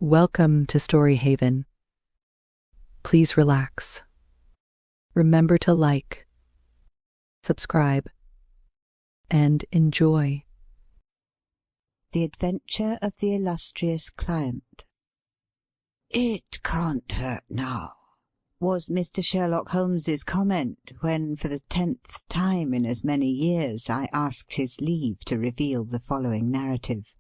Welcome to Story Haven. Please relax. Remember to like, subscribe, and enjoy. The Adventure of the Illustrious Client. "It can't hurt now," was Mr. Sherlock Holmes's comment when, for the 10th time in as many years, I asked his leave to reveal the following narrative.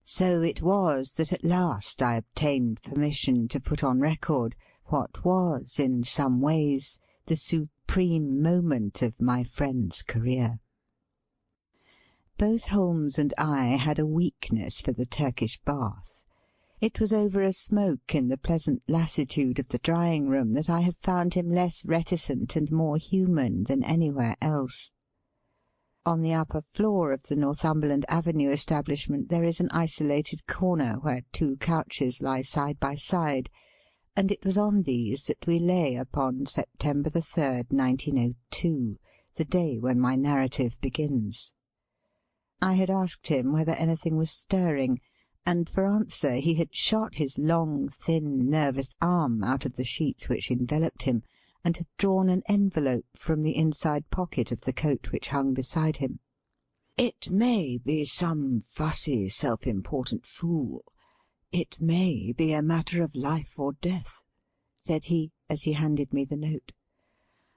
So it was that at last I obtained permission to put on record what was, in some ways, the supreme moment of my friend's career. Both Holmes and I had a weakness for the Turkish bath. It was over a smoke in the pleasant lassitude of the drying-room that I have found him less reticent and more human than anywhere else. On the upper floor of the Northumberland Avenue establishment there is an isolated corner where two couches lie side by side, and it was on these that we lay upon September the 3rd, 1902, the day when my narrative begins. I had asked him whether anything was stirring, and for answer he had shot his long, thin, nervous arm out of the sheets which enveloped him, and had drawn an envelope from the inside pocket of the coat which hung beside him. "It may be some fussy, self-important fool. It may be a matter of life or death," said he, as he handed me the note.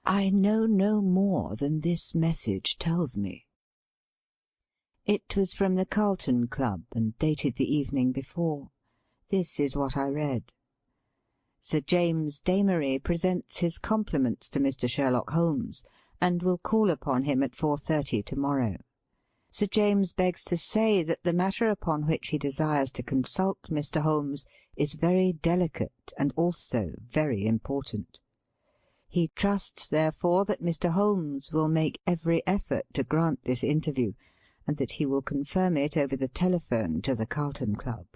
"I know no more than this message tells me." It was from the Carlton Club, and dated the evening before. This is what I read. "Sir James Damery presents his compliments to Mr. Sherlock Holmes, and will call upon him at 4:30 to-morrow. Sir James begs to say that the matter upon which he desires to consult Mr. Holmes is very delicate and also very important. He trusts, therefore, that Mr. Holmes will make every effort to grant this interview, and that he will confirm it over the telephone to the Carlton Club."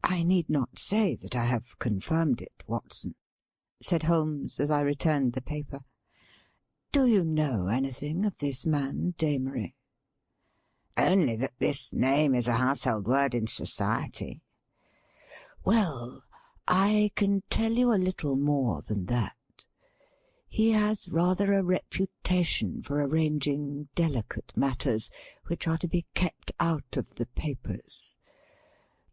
"I need not say that I have confirmed it, Watson," said Holmes, as I returned the paper. "Do you know anything of this man Damery?" "Only that this name is a household word in society." "Well, I can tell you a little more than that. He has rather a reputation for arranging delicate matters which are to be kept out of the papers.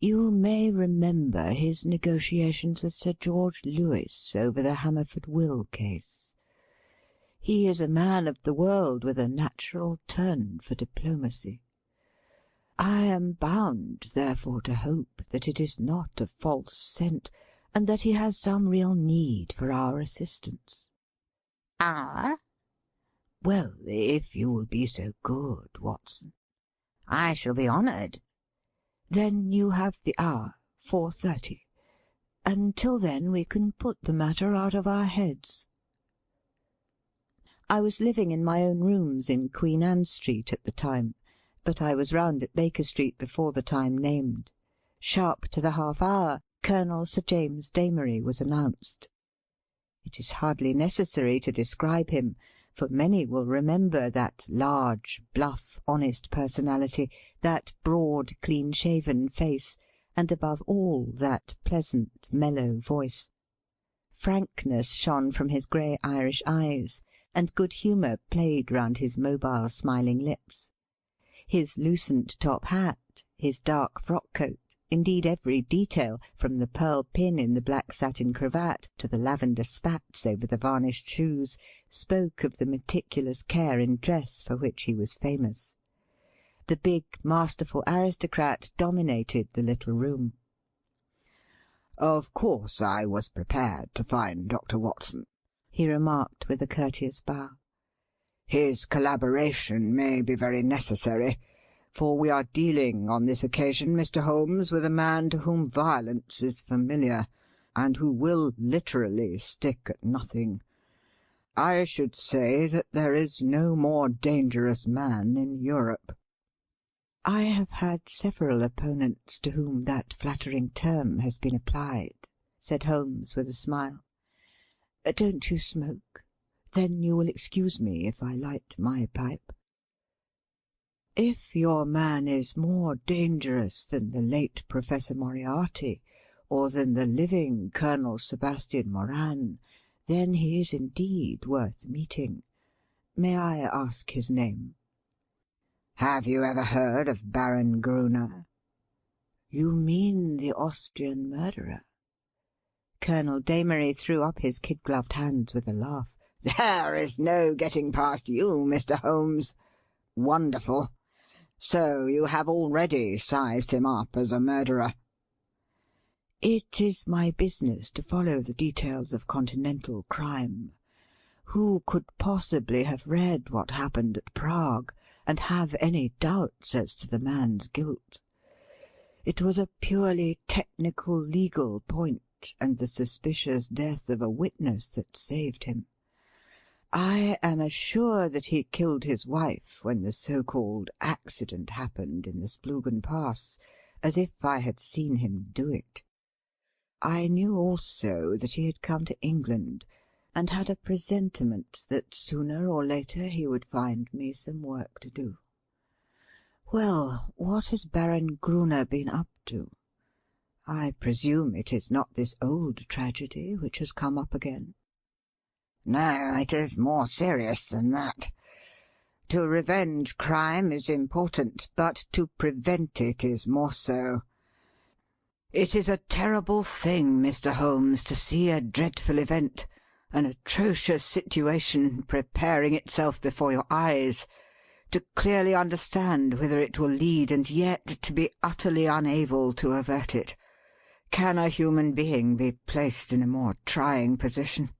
You may remember his negotiations with Sir George Lewis over the Hammerford will case. He is a man of the world with a natural turn for diplomacy. I am bound, therefore, to hope that it is not a false scent, and that he has some real need for our assistance." "Our?" "Well, if you will be so good, Watson." "I shall be honoured." "Then you have the hour, 4:30. Until then we can put the matter out of our heads." I was living in my own rooms in Queen Anne Street at the time, but I was round at Baker Street before the time named. Sharp to the half-hour, Colonel Sir James Damery was announced. It is hardly necessary to describe him, for many will remember that large, bluff, honest personality, that broad, clean-shaven face, and above all that pleasant, mellow voice. Frankness shone from his grey Irish eyes, and good-humour played round his mobile, smiling lips. His loosened top hat, his dark frock-coat, indeed every detail, from the pearl pin in the black satin cravat to the lavender spats over the varnished shoes, spoke of the meticulous care in dress for which he was famous. The big, masterful aristocrat dominated the little room. "Of course I was prepared to find Dr. Watson," he remarked with a courteous bow. "His collaboration may be very necessary, for we are dealing on this occasion, Mr. Holmes, with a man to whom violence is familiar, and who will literally stick at nothing. I should say that there is no more dangerous man in Europe." "I have had several opponents to whom that flattering term has been applied," said Holmes with a smile. "Don't you smoke? Then you will excuse me if I light my pipe." If your man is more dangerous than the late Professor Moriarty, or than the living Colonel Sebastian Moran, then he is indeed worth meeting. May I ask his name?" "Have you ever heard of Baron Gruner?" "You mean the Austrian murderer?" Colonel Damery threw up his kid-gloved hands with a laugh. "There is no getting past you, Mr. Holmes. Wonderful! So you have already sized him up as a murderer?" "It is my business to follow the details of continental crime. Who could possibly have read what happened at Prague, and have any doubts as to the man's guilt? It was a purely technical legal point, and the suspicious death of a witness that saved him. I am as sure that he killed his wife when the so-called accident happened in the Splugen Pass as if I had seen him do it. I knew also that he had come to England, and had a presentiment that sooner or later he would find me some work to do. Well, what has Baron Gruner been up to? I presume it is not this old tragedy which has come up again?" "No, it is more serious than that. To revenge crime is important, but to prevent it is more so. It is a terrible thing, Mr. Holmes, to see a dreadful event, an atrocious situation, preparing itself before your eyes, to clearly understand whither it will lead, and yet to be utterly unable to avert it. Can a human being be placed in a more trying position?"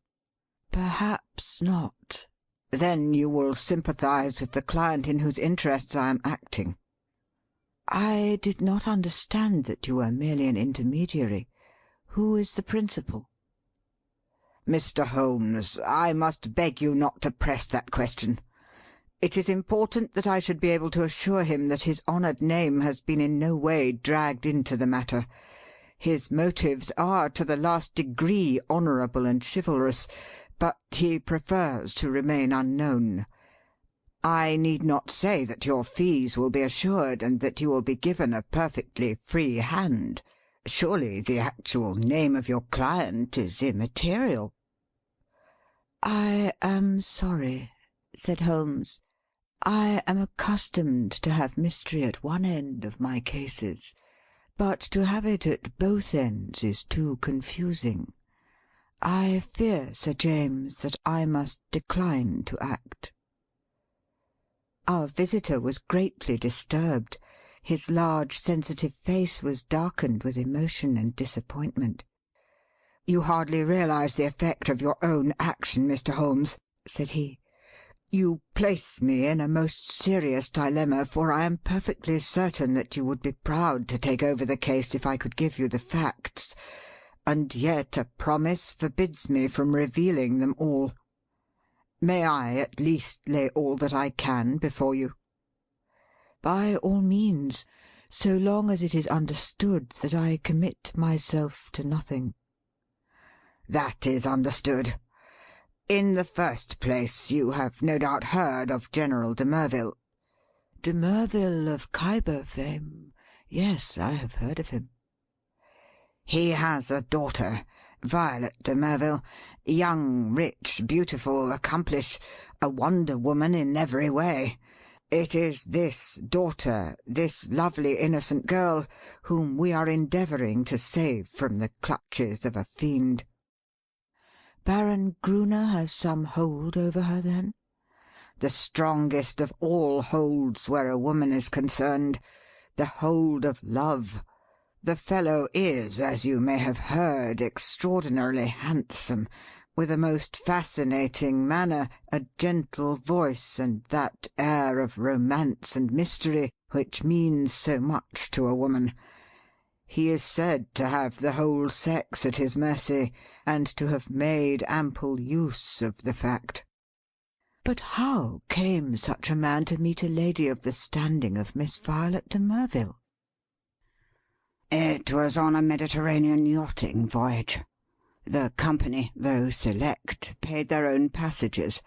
"Perhaps not." "Then you will sympathize with the client in whose interests I am acting." "I did not understand that you were merely an intermediary. Who is the principal?" "Mr. Holmes, I must beg you not to press that question. It is important that I should be able to assure him that his honoured name has been in no way dragged into the matter. His motives are to the last degree honourable and chivalrous, but he prefers to remain unknown. I need not say that your fees will be assured, and that you will be given a perfectly free hand. Surely the actual name of your client is immaterial?" "I am sorry," said Holmes. "I am accustomed to have mystery at one end of my cases, but to have it at both ends is too confusing. I fear, Sir James, that I must decline to act." Our visitor was greatly disturbed. His large, sensitive face was darkened with emotion and disappointment. "You hardly realize the effect of your own action, Mr. Holmes," said he. "You place me in a most serious dilemma, for I am perfectly certain that you would be proud to take over the case if I could give you the facts, and yet a promise forbids me from revealing them all. May I at least lay all that I can before you?" "By all means, so long as it is understood that I commit myself to nothing." "That is understood. In the first place, you have no doubt heard of General de Merville?" "De Merville of Khyber fame? Yes, I have heard of him." "He has a daughter, Violet de Merville, young, rich, beautiful, accomplished, a wonder woman in every way. It is this daughter, this lovely innocent girl, whom we are endeavouring to save from the clutches of a fiend." "Baron Gruner has some hold over her, then?" "The strongest of all holds where a woman is concerned, the hold of love. The fellow is, as you may have heard, extraordinarily handsome, with a most fascinating manner, a gentle voice, and that air of romance and mystery which means so much to a woman. He is said to have the whole sex at his mercy, and to have made ample use of the fact." "But how came such a man to meet a lady of the standing of Miss Violet de Merville?" "It was on a Mediterranean yachting voyage. The company, though select, paid their own passages.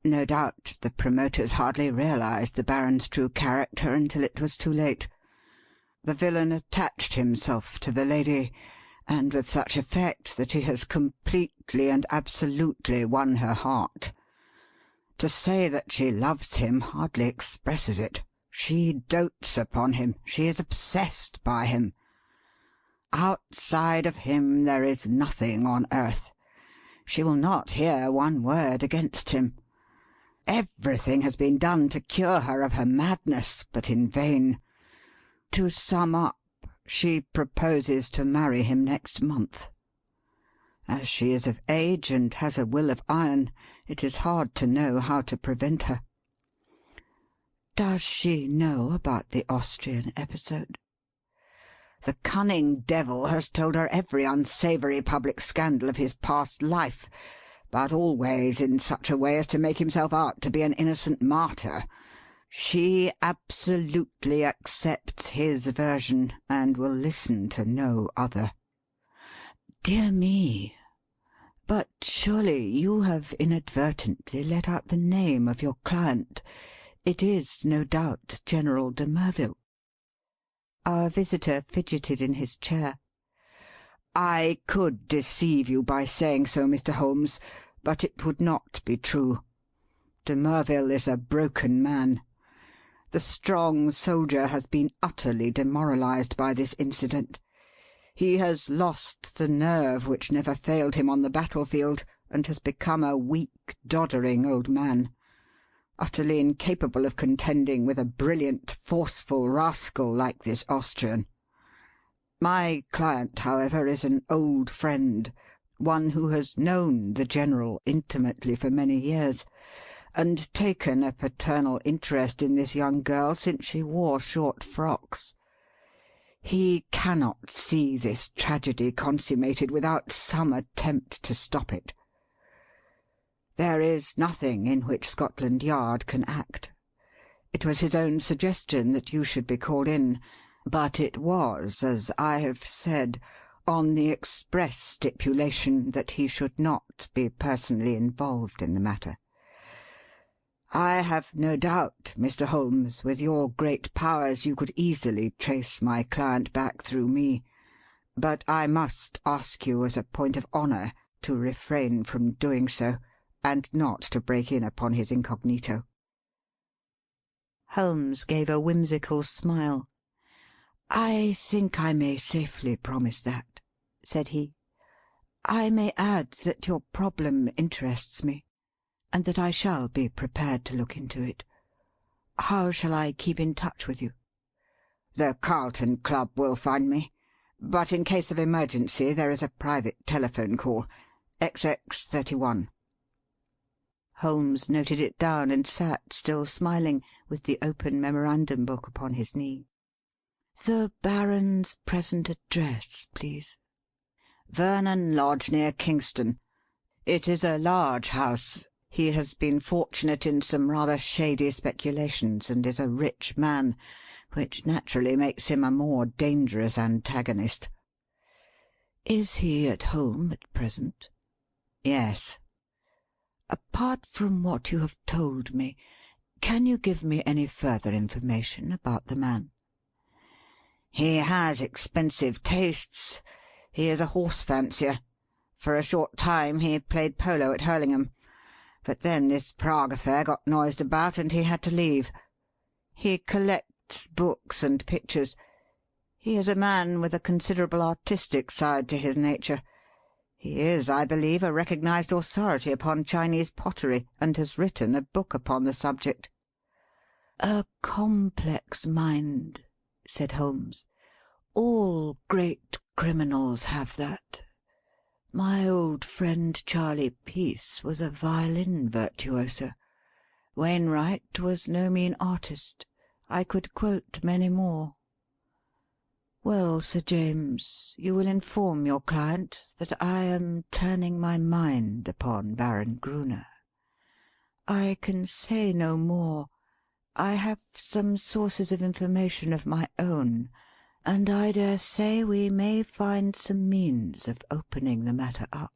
No doubt the promoters hardly realized the Baron's true character until it was too late. The villain attached himself to the lady, and with such effect that he has completely and absolutely won her heart. To say that she loves him hardly expresses it. She dotes upon him. She is obsessed by him. Outside of him there is nothing on earth. She will not hear one word against him. Everything has been done to cure her of her madness, but in vain. To sum up, she proposes to marry him next month. As she is of age and has a will of iron, it is hard to know how to prevent her. Does she know about the Austrian episode? The cunning devil has told her every unsavoury public scandal of his past life, but always in such a way as to make himself out to be an innocent martyr. She absolutely accepts his version, and will listen to no other. Dear me! But surely you have inadvertently let out the name of your client. It is, no doubt, General de Merville. Our visitor fidgeted in his chair. I could deceive you by saying so, Mr. Holmes, but it would not be true. De Merville is a broken man. The strong soldier has been utterly demoralized by this incident. He has lost the nerve which never failed him on the battlefield, and has become a weak, doddering old man, utterly incapable of contending with a brilliant, forceful rascal like this Austrian. My client, however, is an old friend, one who has known the General intimately for many years, and taken a paternal interest in this young girl since she wore short frocks. He cannot see this tragedy consummated without some attempt to stop it. There is nothing in which Scotland Yard can act. It was his own suggestion that you should be called in, but it was, as I have said, on the express stipulation that he should not be personally involved in the matter. I have no doubt, Mr. Holmes, with your great powers you could easily trace my client back through me, but I must ask you as a point of honour to refrain from doing so, and not to break in upon his incognito." Holmes gave a whimsical smile. "I think I may safely promise that," said he. "I may add that your problem interests me, and that I shall be prepared to look into it. How shall I keep in touch with you?" "The Carlton Club will find me, but in case of emergency there is a private telephone call. XX31. Holmes noted it down and sat, still smiling, with the open memorandum book upon his knee. "The Baron's present address, please." "Vernon Lodge, near Kingston. It is a large house. He has been fortunate in some rather shady speculations, and is a rich man, which naturally makes him a more dangerous antagonist." "Is he at home at present?" "Yes." "Apart from what you have told me, can you give me any further information about the man?" "He has expensive tastes. He is a horse fancier. For a short time he played polo at Hurlingham, but then this Prague affair got noised about and he had to leave. He collects books and pictures. He is a man with a considerable artistic side to his nature. He is, I believe, a recognized authority upon Chinese pottery, and has written a book upon the subject." "A complex mind," said Holmes. "All great criminals have that. My old friend Charlie Peace was a violin virtuoso. Wainwright was no mean artist. I could quote many more. Well, Sir James, you will inform your client that I am turning my mind upon Baron Gruner. I can say no more. I have some sources of information of my own, and I dare say we may find some means of opening the matter up."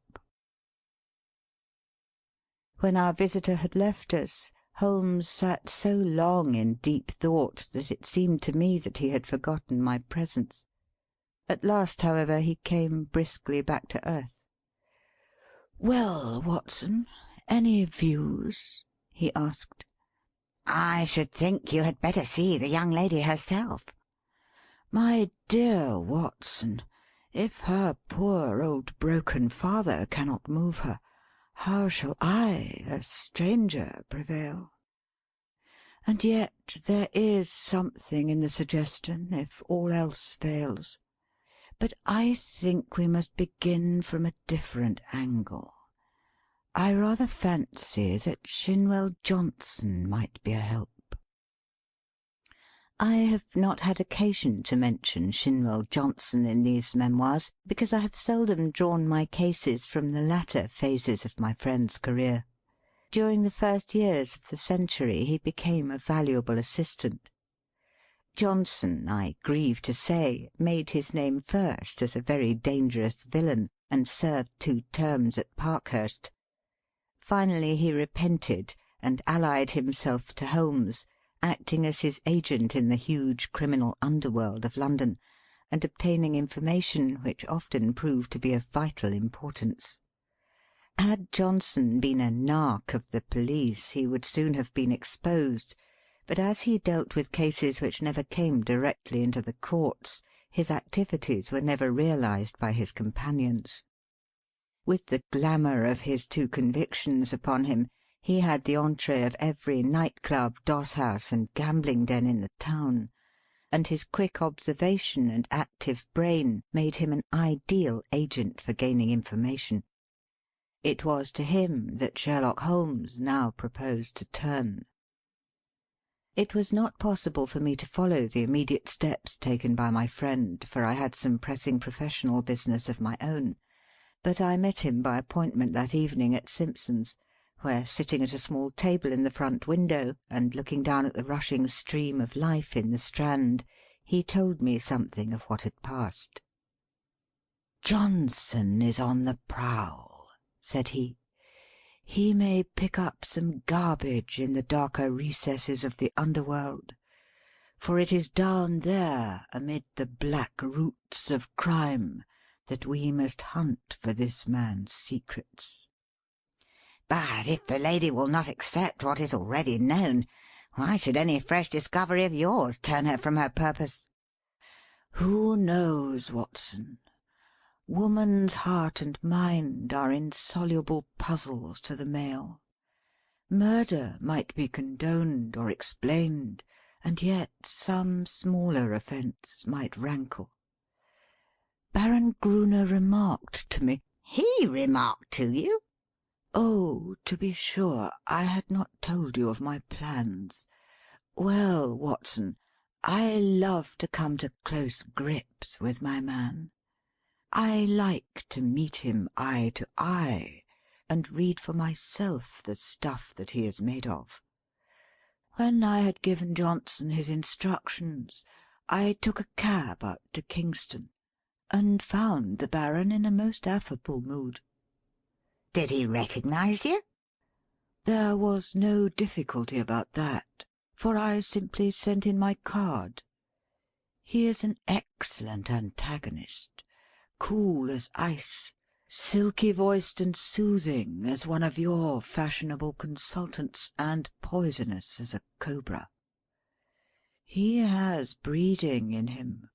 When our visitor had left us, Holmes sat so long in deep thought that it seemed to me that he had forgotten my presence. At last, however, he came briskly back to earth. "Well, Watson, any views?" he asked. "I should think you had better see the young lady herself." "My dear Watson, if her poor old broken father cannot move her, how shall I, a stranger, prevail? And yet there is something in the suggestion, if all else fails. But I think we must begin from a different angle. I rather fancy that Shinwell Johnson might be a help." I have not had occasion to mention Shinwell Johnson in these memoirs, because I have seldom drawn my cases from the latter phases of my friend's career. During the first years of the century he became a valuable assistant. Johnson, I grieve to say, made his name first as a very dangerous villain, and served 2 terms at Parkhurst. Finally he repented, and allied himself to Holmes, acting as his agent in the huge criminal underworld of London, and obtaining information which often proved to be of vital importance. Had Johnson been a nark of the police, he would soon have been exposed, but as he dealt with cases which never came directly into the courts, his activities were never realized by his companions. With the glamour of his 2 convictions upon him, he had the entrée of every night-club, doss-house, and gambling den in the town, and his quick observation and active brain made him an ideal agent for gaining information. It was to him that Sherlock Holmes now proposed to turn. It was not possible for me to follow the immediate steps taken by my friend, for I had some pressing professional business of my own, but I met him by appointment that evening at Simpson's, where, sitting at a small table in the front window, and looking down at the rushing stream of life in the Strand, he told me something of what had passed. "Johnson is on the prowl," said he. "He may pick up some garbage in the darker recesses of the underworld, for it is down there, amid the black roots of crime, that we must hunt for this man's secrets." "But if the lady will not accept what is already known, why should any fresh discovery of yours turn her from her purpose?" "Who knows, Watson? Woman's heart and mind are insoluble puzzles to the male. Murder might be condoned or explained, and yet some smaller offence might rankle. Baron Gruner remarked to me—" "He remarked to you?" "Oh, to be sure, I had not told you of my plans. Well, Watson, I love to come to close grips with my man. I like to meet him eye to eye, and read for myself the stuff that he is made of. When I had given Johnson his instructions, I took a cab out to Kingston, and found the Baron in a most affable mood." "Did he recognize you?" "There was no difficulty about that, for I simply sent in my card. He is an excellent antagonist, cool as ice, silky-voiced and soothing as one of your fashionable consultants, and poisonous as a cobra. He has breeding in him,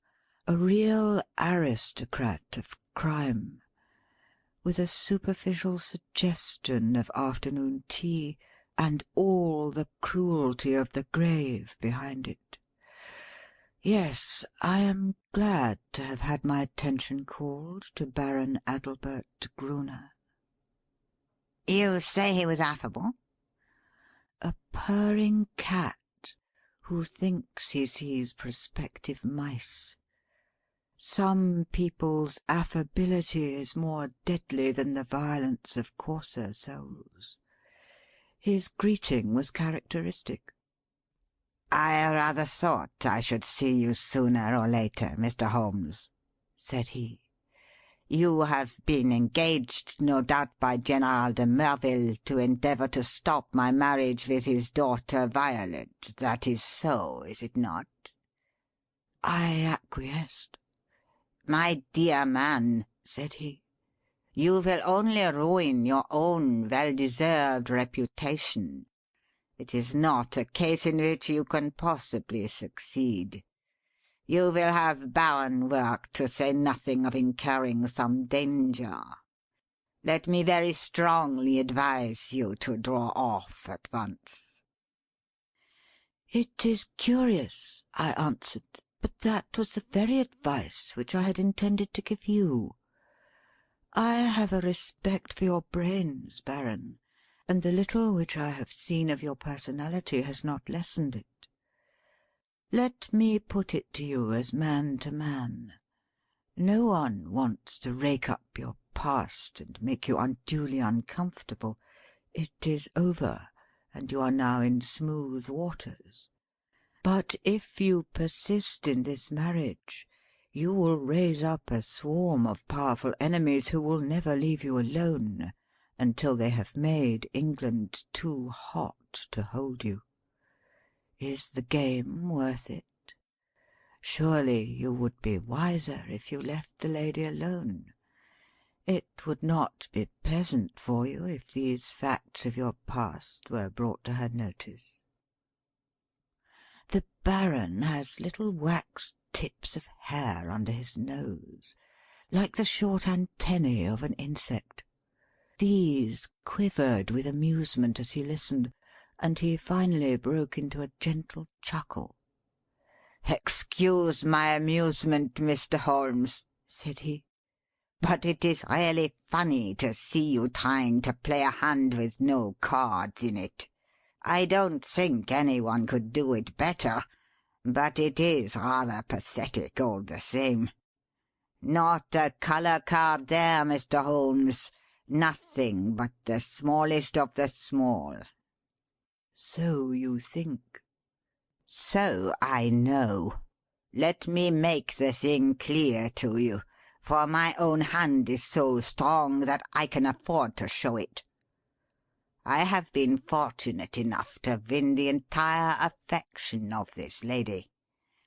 a real aristocrat of crime, with a superficial suggestion of afternoon tea, and all the cruelty of the grave behind it. Yes, I am glad to have had my attention called to Baron Adelbert Gruner." "You say he was affable?" "A purring cat who thinks he sees prospective mice. Some people's affability is more deadly than the violence of coarser souls. His greeting was characteristic. "I rather thought I should see you sooner or later, Mr. Holmes," said he. You have been engaged, no doubt, by General de Merville to endeavour to stop my marriage with his daughter Violet. That is so, is it not?" I acquiesced. "My dear man," said he, "you will only ruin your own well-deserved reputation. It is not a case in which you can possibly succeed. You will have barren work, to say nothing of incurring some danger. Let me very strongly advise you to draw off at once." "It is curious," I answered, "but that was the very advice which I had intended to give you. I have a respect for your brains, Baron, and the little which I have seen of your personality has not lessened it. Let me put it to you as man to man. No one wants to rake up your past and make you unduly uncomfortable. It is over, and you are now in smooth waters. But if you persist in this marriage, you will raise up a swarm of powerful enemies who will never leave you alone until they have made England too hot to hold you. Is the game worth it? Surely you would be wiser if you left the lady alone. It would not be pleasant for you if these facts of your past were brought to her notice. The Baron has little waxed tips of hair under his nose, like the short antennae of an insect. These quivered with amusement as he listened, and he finally broke into a gentle chuckle. "Excuse my amusement, Mr. Holmes," said he, "but it is really funny to see you trying to play a hand with no cards in it. I don't think any one could do it better, but it is rather pathetic all the same. Not a colour card there, Mr. Holmes. Nothing but the smallest of the small." "So you think?" "So I know. Let me make the thing clear to you, for my own hand is so strong that I can afford to show it. I have been fortunate enough to win the entire affection of this lady.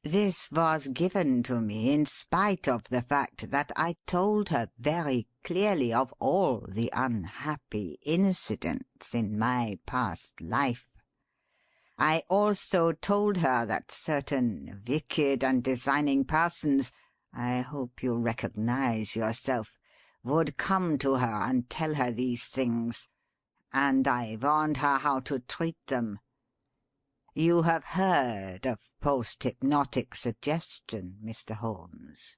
This was given to me in spite of the fact that I told her very clearly of all the unhappy incidents in my past life. I also told her that certain wicked and designing persons, I hope you recognize yourself, would come to her and tell her these things, and I warned her how to treat them. You have heard of post-hypnotic suggestion, Mr. Holmes.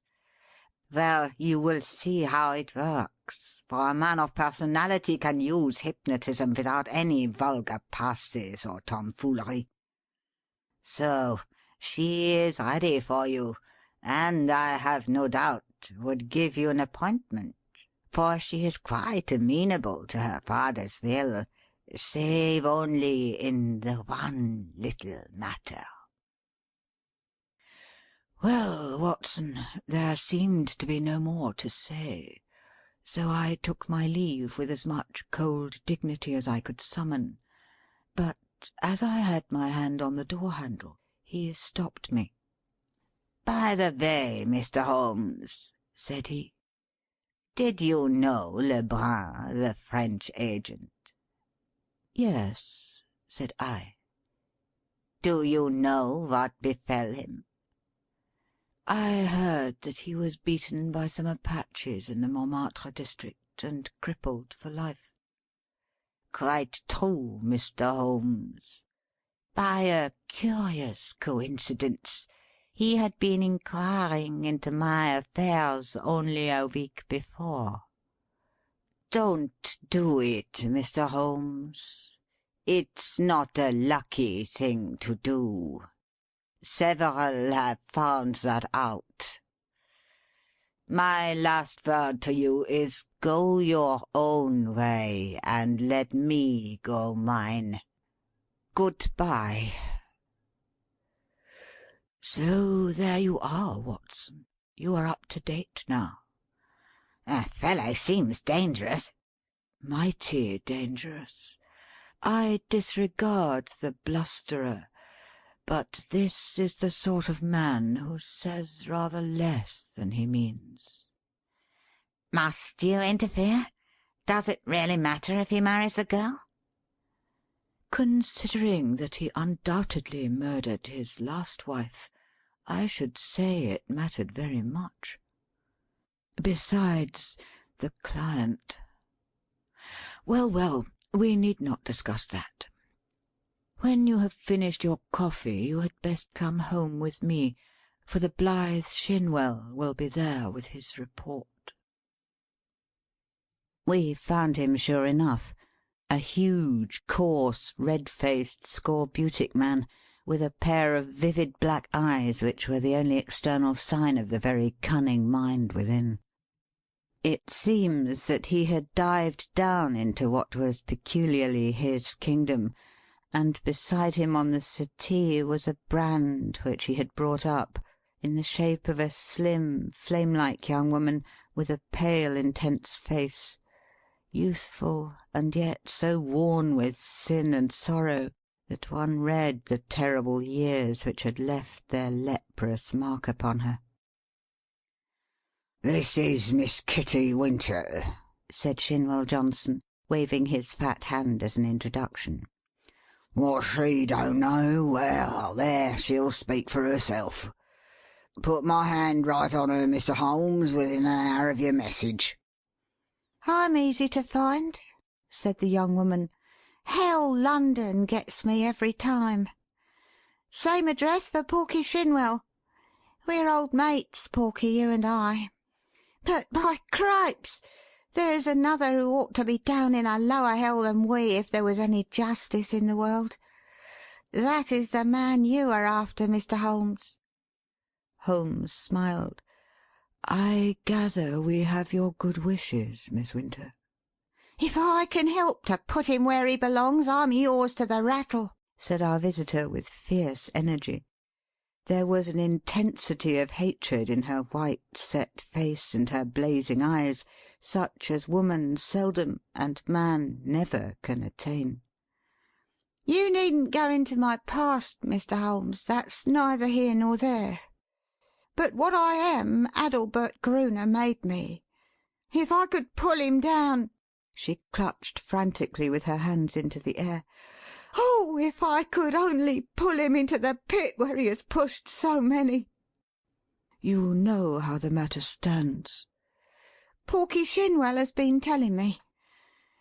Well, you will see how it works, for a man of personality can use hypnotism without any vulgar passes or tomfoolery. So she is ready for you, and I have no doubt would give you an appointment, for she is quite amenable to her father's will, save only in the one little matter." Well, Watson, there seemed to be no more to say, so I took my leave with as much cold dignity as I could summon. But as I had my hand on the door-handle, he stopped me. "By the way, Mr. Holmes," said he, "did you know Lebrun, the French agent?" "Yes," said I. "Do you know what befell him?" "I heard that he was beaten by some Apaches in the Montmartre district and crippled for life." "Quite true, Mr. Holmes. By a curious coincidence, he had been inquiring into my affairs only a week before. Don't do it, Mr. Holmes. It's not a lucky thing to do. Several have found that out. My last word to you is go your own way and let me go mine. Goodbye." So there you are, Watson. You are up to date now. The fellow seems dangerous." "Mighty dangerous. I disregard the blusterer, but this is the sort of man who says rather less than he means." "Must you interfere? Does it really matter if he marries the girl?" "Considering that he undoubtedly murdered his last wife, I should say it mattered very much. Besides, the client— Well, well, we need not discuss that. When you have finished your coffee you had best come home with me, for the blithe Shinwell will be there with his report." We found him sure enough, a huge, coarse, red-faced, scorbutic man, with a pair of vivid black eyes which were the only external sign of the very cunning mind within. It seems that he had dived down into what was peculiarly his kingdom, and beside him on the settee was a brand which he had brought up, in the shape of a slim, flame-like young woman with a pale, intense face, youthful, and yet so worn with sin and sorrow that one read the terrible years which had left their leprous mark upon her. "This is Miss Kitty Winter," said Shinwell Johnson, waving his fat hand as an introduction. "What she don't know, well, there, she'll speak for herself. Put my hand right on her, Mr. Holmes, within an hour of your message." "I'm easy to find," said the young woman. "Hell London gets me every time. Same address for Porky Shinwell. We're old mates, Porky, you and I. But, by cripes, there's another who ought to be down in a lower hell than we if there was any justice in the world. That is the man you are after, Mr. Holmes." Holmes smiled. "I gather we have your good wishes, Miss Winter." "If I can help to put him where he belongs, I'm yours to the rattle," said our visitor with fierce energy. There was an intensity of hatred in her white, set face and her blazing eyes, such as woman seldom and man never can attain. "You needn't go into my past, Mr. Holmes. That's neither here nor there. But what I am, Adelbert Gruner made me. If I could pull him down—" She clutched frantically with her hands into the air. "Oh, if I could only pull him into the pit where he has pushed so many!" "You know how the matter stands?" "Porky Shinwell has been telling me.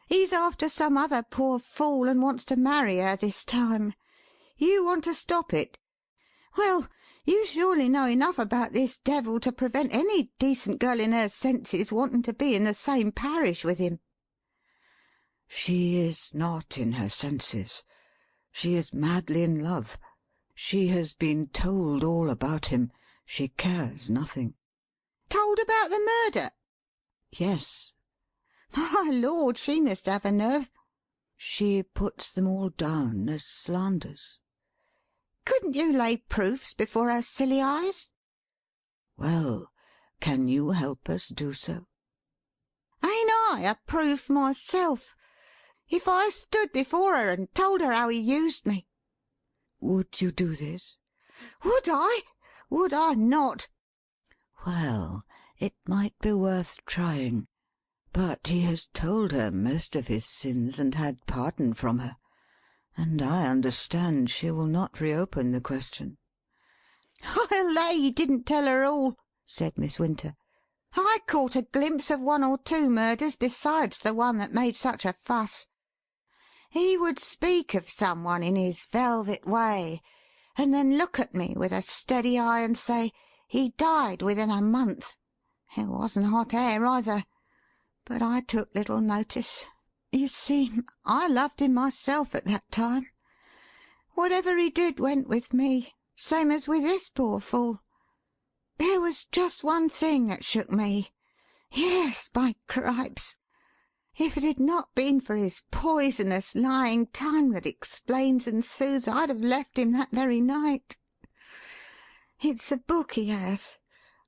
He's after some other poor fool and wants to marry her this time. You want to stop it? Well, you surely know enough about this devil to prevent any decent girl in her senses wanting to be in the same parish with him." "She is not in her senses. She is madly in love. She has been told all about him. She cares nothing." "Told about the murder?" "Yes." "My Lord, she must have a nerve." "She puts them all down as slanders." "Couldn't you lay proofs before her silly eyes?" "Well, can you help us do so?" "Ain't I a proof myself? If I stood before her and told her how he used me—" "Would you do this?" "Would I? Would I not?" "Well, it might be worth trying. But he has told her most of his sins and had pardon from her, and I understand she will not reopen the question." "I'll lay he didn't tell her all," said Miss Winter. "I caught a glimpse of one or two murders besides the one that made such a fuss. He would speak of some one in his velvet way, and then look at me with a steady eye and say, 'He died within a month.' It wasn't hot air either. But I took little notice. You see, I loved him myself at that time. Whatever he did went with me, same as with this poor fool. There was just one thing that shook me. Yes, by cripes! If it had not been for his poisonous, lying tongue that explains and soothes, I'd have left him that very night. It's a book he has,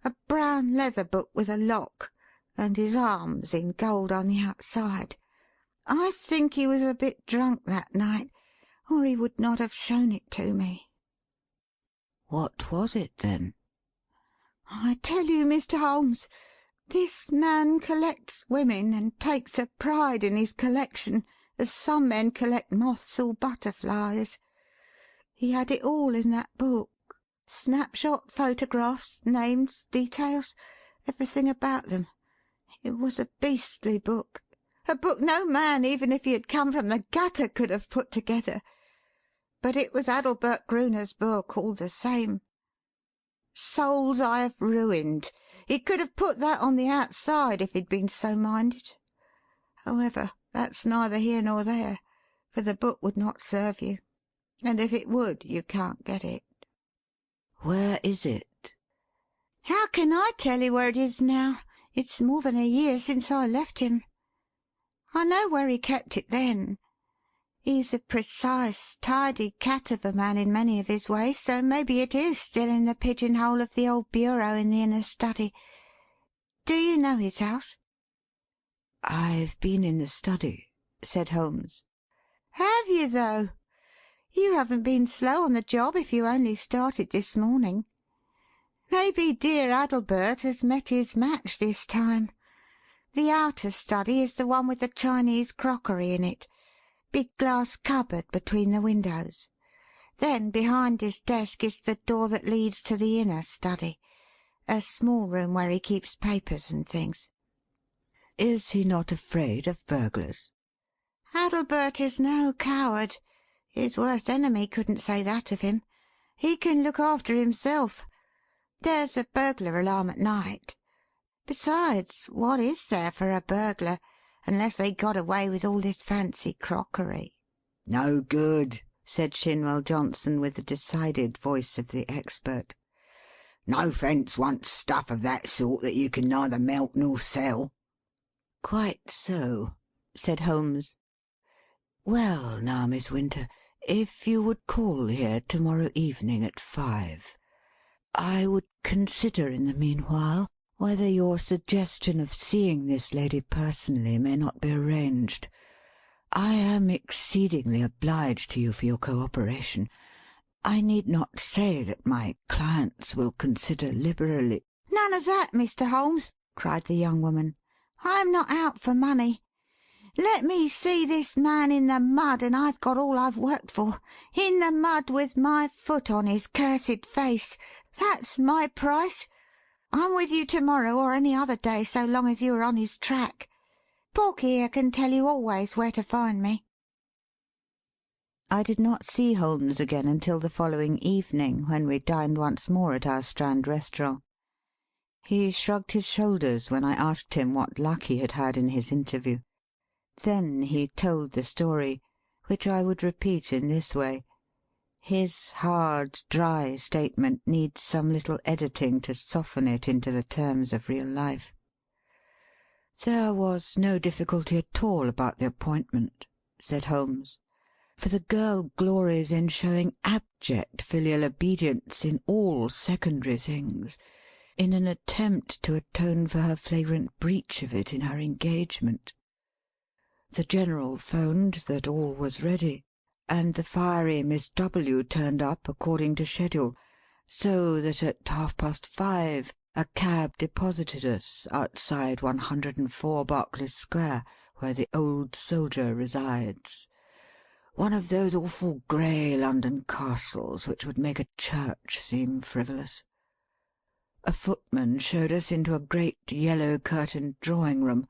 a brown leather book with a lock, and his arms in gold on the outside. I think he was a bit drunk that night, or he would not have shown it to me." "What was it, then?" "I tell you, Mr. Holmes, this man collects women, and takes a pride in his collection, as some men collect moths or butterflies. He had it all in that book. Snapshot photographs, names, details, everything about them. It was a beastly book. A book no man, even if he had come from the gutter, could have put together. But it was Adelbert Gruner's book, all the same. Souls I have ruined. He could have put that on the outside if he'd been so minded. However, that's neither here nor there, for the book would not serve you. And if it would, you can't get it." "Where is it?" "How can I tell you where it is now? It's more than a year since I left him. I know where he kept it then. He's a precise, tidy cat of a man in many of his ways, so maybe it is still in the pigeon-hole of the old bureau in the inner study. Do you know his house?" "I've been in the study," said Holmes. "Have you, though? You haven't been slow on the job if you only started this morning. Maybe dear Adelbert has met his match this time. The outer study is the one with the Chinese crockery in it. Big glass cupboard between the windows. Then behind his desk is the door that leads to the inner study, a small room where he keeps papers and things." "Is he not afraid of burglars?" "Adelbert is no coward. His worst enemy couldn't say that of him. He can look after himself. There's a burglar alarm at night. Besides, what is there for a burglar, unless they got away with all this fancy crockery?" "No good," said Shinwell Johnson, with the decided voice of the expert. "No fence wants stuff of that sort that you can neither melt nor sell." "Quite so," said Holmes. "Well, now, Miss Winter, if you would call here to-morrow evening at 5, I would consider in the meanwhile whether your suggestion of seeing this lady personally may not be arranged. I am exceedingly obliged to you for your cooperation. I need not say that my clients will consider liberally—" "None of that, Mr. Holmes," cried the young woman. "I am not out for money. Let me see this man in the mud, and I've got all I've worked for. In the mud with my foot on his cursed face. That's my price. I'm with you to-morrow or any other day so long as you are on his track. Porky here can tell you always where to find me." I did not see Holmes again until the following evening, when we dined once more at our Strand restaurant. He shrugged his shoulders when I asked him what luck he had had in his interview. Then he told the story, which I would repeat in this way. His hard, dry statement needs some little editing to soften it into the terms of real life. "There was no difficulty at all about the appointment," said Holmes, "for the girl glories in showing abject filial obedience in all secondary things, in an attempt to atone for her flagrant breach of it in her engagement. The General phoned that all was ready, and the fiery Miss W. turned up according to schedule, so that at 5:30 a cab deposited us outside 104 Berkeley Square, where the old soldier resides. One of those awful grey London castles which would make a church seem frivolous. A footman showed us into a great yellow-curtained drawing-room,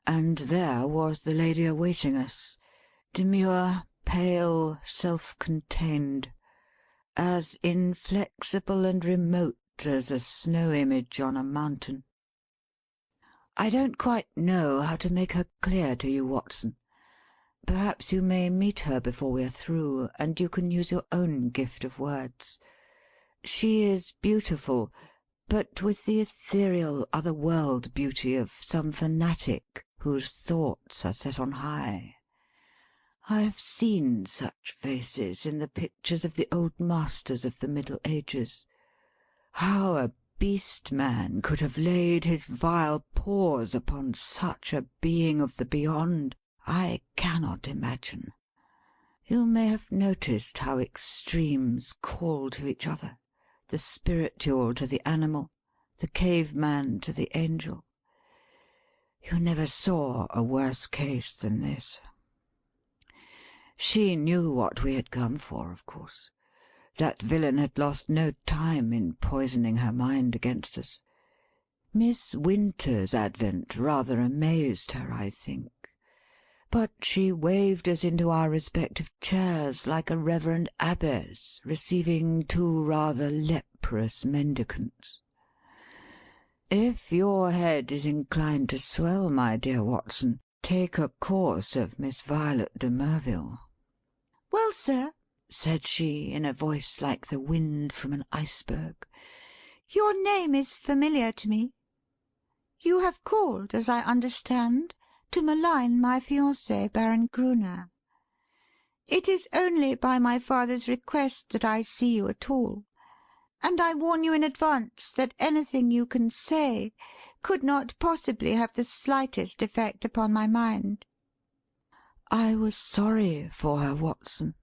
and there was the lady awaiting us, demure, pale, self-contained, as inflexible and remote as a snow-image on a mountain. I don't quite know how to make her clear to you, Watson. Perhaps you may meet her before we are through, and you can use your own gift of words. She is beautiful, but with the ethereal other-world beauty of some fanatic whose thoughts are set on high. I have seen such faces in the pictures of the old masters of the Middle Ages. How beast-man could have laid his vile paws upon such a being of the beyond, I cannot imagine. You may have noticed how extremes call to each other, the spiritual to the animal, the cave-man to the angel. You never saw a worse case than this. She knew what we had come for, of course. That villain had lost no time in poisoning her mind against us. Miss Winter's advent rather amazed her, I think. But she waved us into our respective chairs like a reverend abbess receiving two rather leprous mendicants. If your head is inclined to swell, my dear Watson, take a course of Miss Violet de Merville. "Well, sir," said she, in a voice like the wind from an iceberg, "your name is familiar to me. You have called, as I understand, to malign my fiancé, Baron Gruner. It is only by my father's request that I see you at all, and I warn you in advance that anything you can say could not possibly have the slightest effect upon my mind." I was sorry for her, Watson.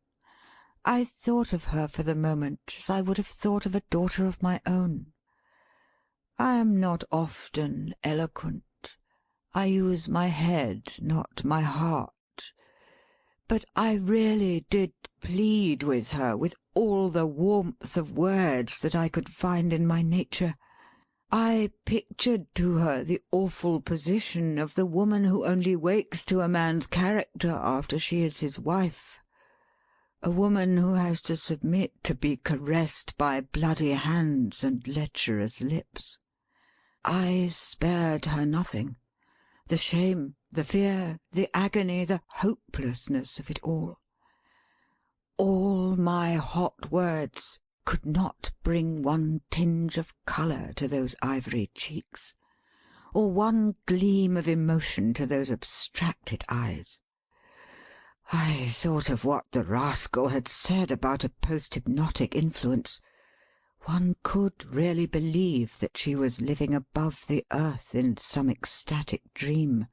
I thought of her for the moment as I would have thought of a daughter of my own. I am not often eloquent. I use my head, not my heart. But I really did plead with her with all the warmth of words that I could find in my nature. I pictured to her the awful position of the woman who only wakes to a man's character after she is his wife, a woman who has to submit to be caressed by bloody hands and lecherous lips. I spared her nothing. The shame, the fear, the agony, the hopelessness of it all. All my hot words could not bring one tinge of colour to those ivory cheeks, or one gleam of emotion to those abstracted eyes. I thought of what the rascal had said about a post-hypnotic influence. One could really believe that she was living above the earth in some ecstatic dream.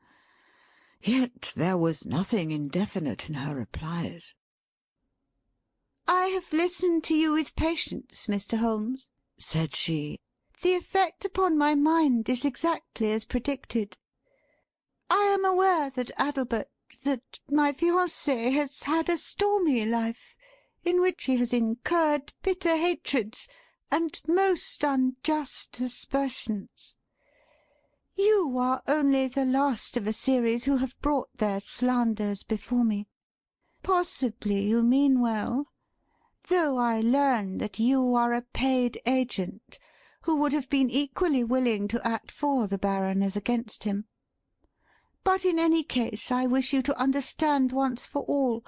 Yet there was nothing indefinite in her replies. "I have listened to you with patience, Mr. Holmes," said she. "The effect upon my mind is exactly as predicted. I am aware that my fiancé has had a stormy life, in which he has incurred bitter hatreds and most unjust aspersions. You are only the last of a series who have brought their slanders before me. Possibly you mean well, though I learn that you are a paid agent who would have been equally willing to act for the Baron as against him. But in any case I wish you to understand once for all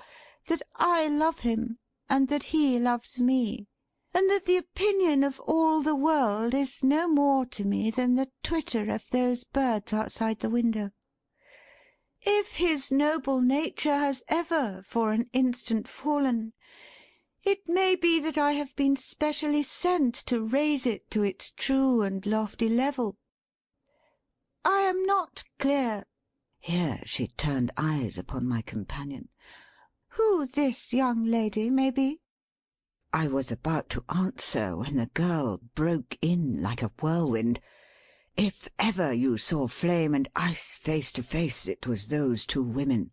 that I love him and that he loves me, and that the opinion of all the world is no more to me than the twitter of those birds outside the window. If his noble nature has ever for an instant fallen, it may be that I have been specially sent to raise it to its true and lofty level. I am not clear," here she turned eyes upon my companion, "who this young lady may be?" I was about to answer when the girl broke in like a whirlwind. If ever you saw flame and ice face to face, it was those two women.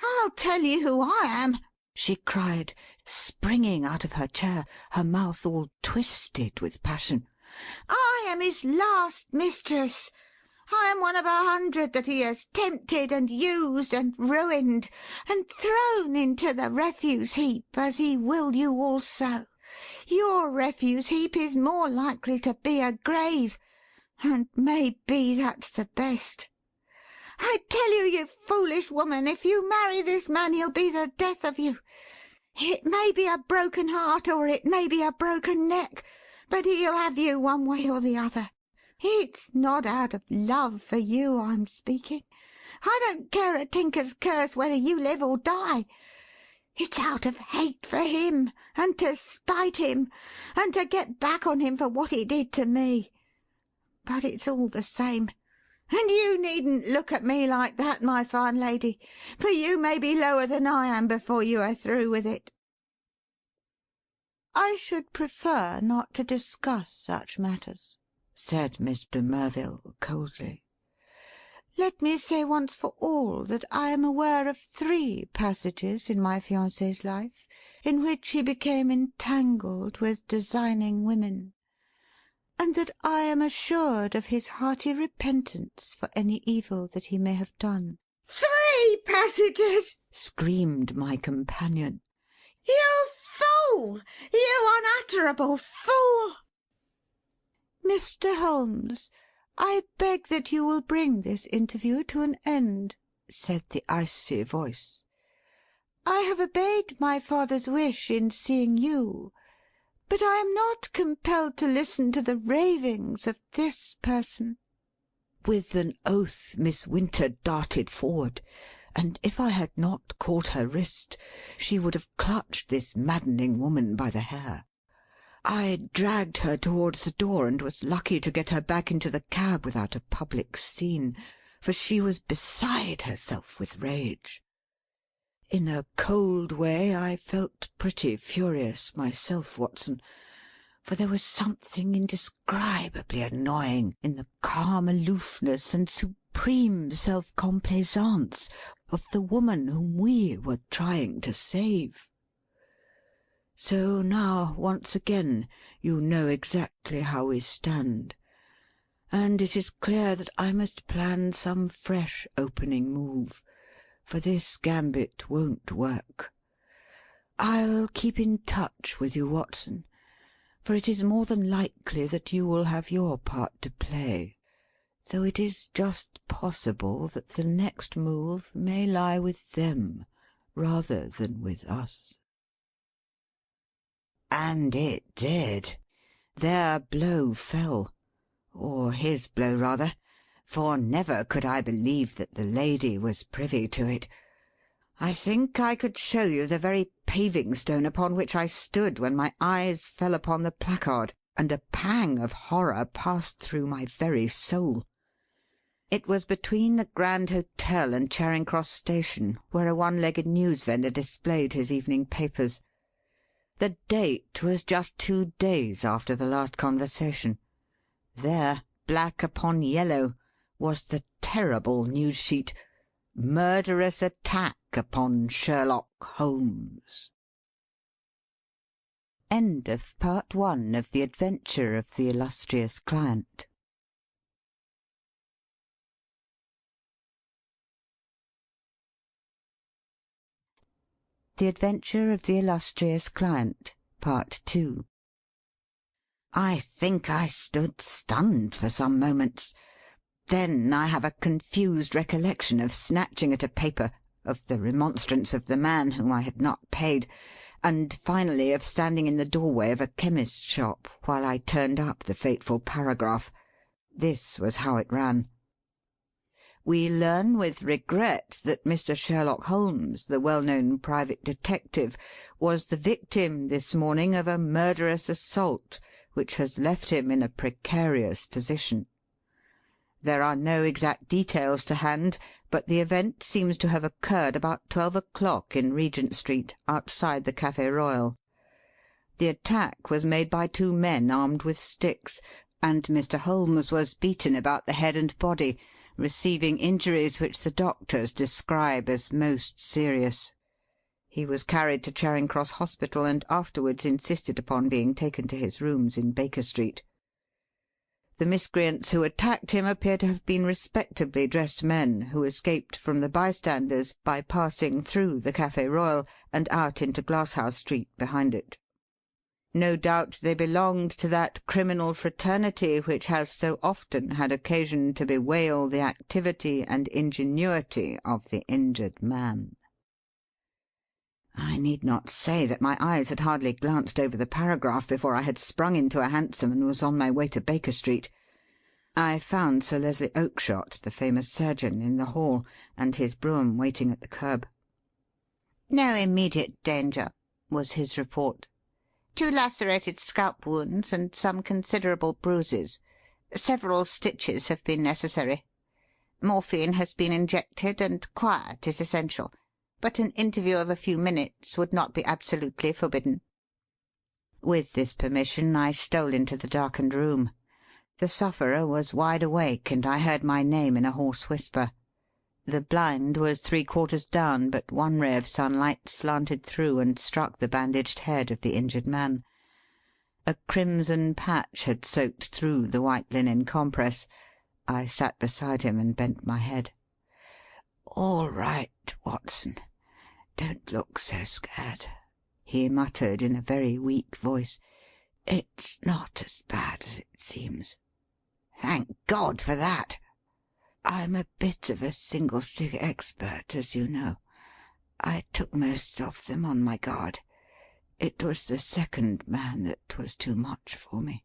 "I'll tell you who I am," she cried, springing out of her chair, her mouth all twisted with passion. "I am his last mistress. I am one of 100 that he has tempted and used and ruined and thrown into the refuse heap, as he will you also. Your refuse heap is more likely to be a grave, and maybe that's the best. I tell you, you foolish woman, if you marry this man he'll be the death of you. It may be a broken heart or it may be a broken neck, but he'll have you one way or the other. It's not out of love for you I'm speaking. I don't care a tinker's curse whether you live or die. It's out of hate for him, and to spite him, and to get back on him for what he did to me. But it's all the same. And you needn't look at me like that, my fine lady, for you may be lower than I am before you are through with it." "I should prefer not to discuss such matters," said Miss de Merville, coldly. "Let me say once for all that I am aware of 3 passages in my fiancé's life in which he became entangled with designing women, and that I am assured of his hearty repentance for any evil that he may have done." "3 passages!" screamed my companion. "You fool! You unutterable fool!" "Mr. Holmes, I beg that you will bring this interview to an end," said the icy voice. "I have obeyed my father's wish in seeing you, but I am not compelled to listen to the ravings of this person." With an oath Miss Winter darted forward, and if I had not caught her wrist, she would have clutched this maddening woman by the hair. I dragged her towards the door, and was lucky to get her back into the cab without a public scene, for she was beside herself with rage. In a cold way I felt pretty furious myself, Watson, for there was something indescribably annoying in the calm aloofness and supreme self-complaisance of the woman whom we were trying to save. So now, once again, you know exactly how we stand, and it is clear that I must plan some fresh opening move, for this gambit won't work. I'll keep in touch with you, Watson, for it is more than likely that you will have your part to play, though it is just possible that the next move may lie with them rather than with us. And it did. Their blow fell, or his blow rather, for never could I believe that the lady was privy to it. I think I could show you the very paving-stone upon which I stood when my eyes fell upon the placard, and a pang of horror passed through my very soul. It was between the Grand Hotel and Charing Cross Station, where a one-legged news-vendor displayed his evening papers. The date was just 2 days after the last conversation. There, black upon yellow, was the terrible news-sheet: "Murderous attack upon Sherlock Holmes." End of Part 1 of The Adventure of the Illustrious Client. The Adventure of the Illustrious Client, Part 2. I think I stood stunned for some moments. Then I have a confused recollection of snatching at a paper, of the remonstrance of the man whom I had not paid, and finally of standing in the doorway of a chemist's shop while I turned up the fateful paragraph. This was how it ran: "We learn with regret that Mr. Sherlock Holmes, the well-known private detective, was the victim this morning of a murderous assault which has left him in a precarious position. There are no exact details to hand, but the event seems to have occurred about 12 o'clock in Regent Street, outside the Café Royal. The attack was made by 2 men armed with sticks, and Mr. Holmes was beaten about the head and body, receiving injuries which the doctors describe as most serious. He was carried to Charing Cross Hospital, and afterwards insisted upon being taken to his rooms in Baker Street. The miscreants who attacked him appear to have been respectably dressed men who escaped from the bystanders by passing through the Café Royal and out into Glasshouse Street behind it. No doubt they belonged to that criminal fraternity which has so often had occasion to bewail the activity and ingenuity of the injured man." I need not say that my eyes had hardly glanced over the paragraph before I had sprung into a hansom and was on my way to Baker Street. I found Sir Leslie Oakshott, the famous surgeon, in the hall, and his brougham waiting at the curb. "No immediate danger," was his report. "2 lacerated scalp wounds and some considerable bruises. Several stitches have been necessary. Morphine has been injected, and quiet is essential, but an interview of a few minutes would not be absolutely forbidden." With this permission I stole into the darkened room. The sufferer was wide awake, and I heard my name in a hoarse whisper. The blind was 3/4 down, but one ray of sunlight slanted through and struck the bandaged head of the injured man. A crimson patch had soaked through the white linen compress. I sat beside him and bent my head. "All right, Watson. Don't look so scared," he muttered in a very weak voice. "It's not as bad as it seems." "Thank God for that!" "I'm a bit of a single-stick expert, as you know. I took most of them on my guard. It was the second man that was too much for me."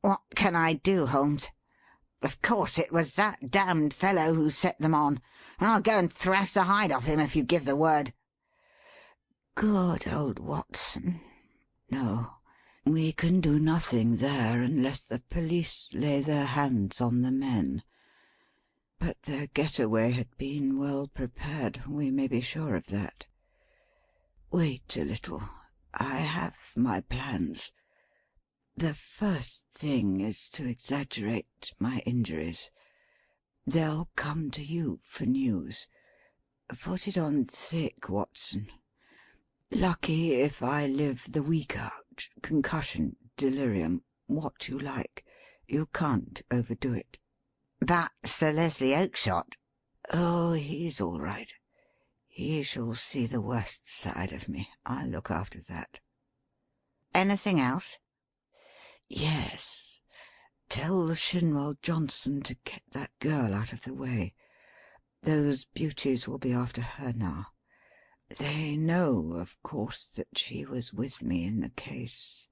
"What can I do, Holmes? Of course it was that damned fellow who set them on. I'll go and thrash the hide off him if you give the word." "Good old Watson. No, we can do nothing there unless the police lay their hands on the men. But their getaway had been well prepared, we may be sure of that. Wait a little. I have my plans. The first thing is to exaggerate my injuries. They'll come to you for news. Put it on thick, Watson. Lucky if I live the week out. Concussion, delirium, what you like. You can't overdo it." "But Sir Leslie Oakshott—" "Oh, he's all right. He shall see the worst side of me. I'll look after that." "Anything else?" "Yes. Tell Shinwell Johnson to get that girl out of the way. Those beauties will be after her now. They know, of course, that she was with me in the case.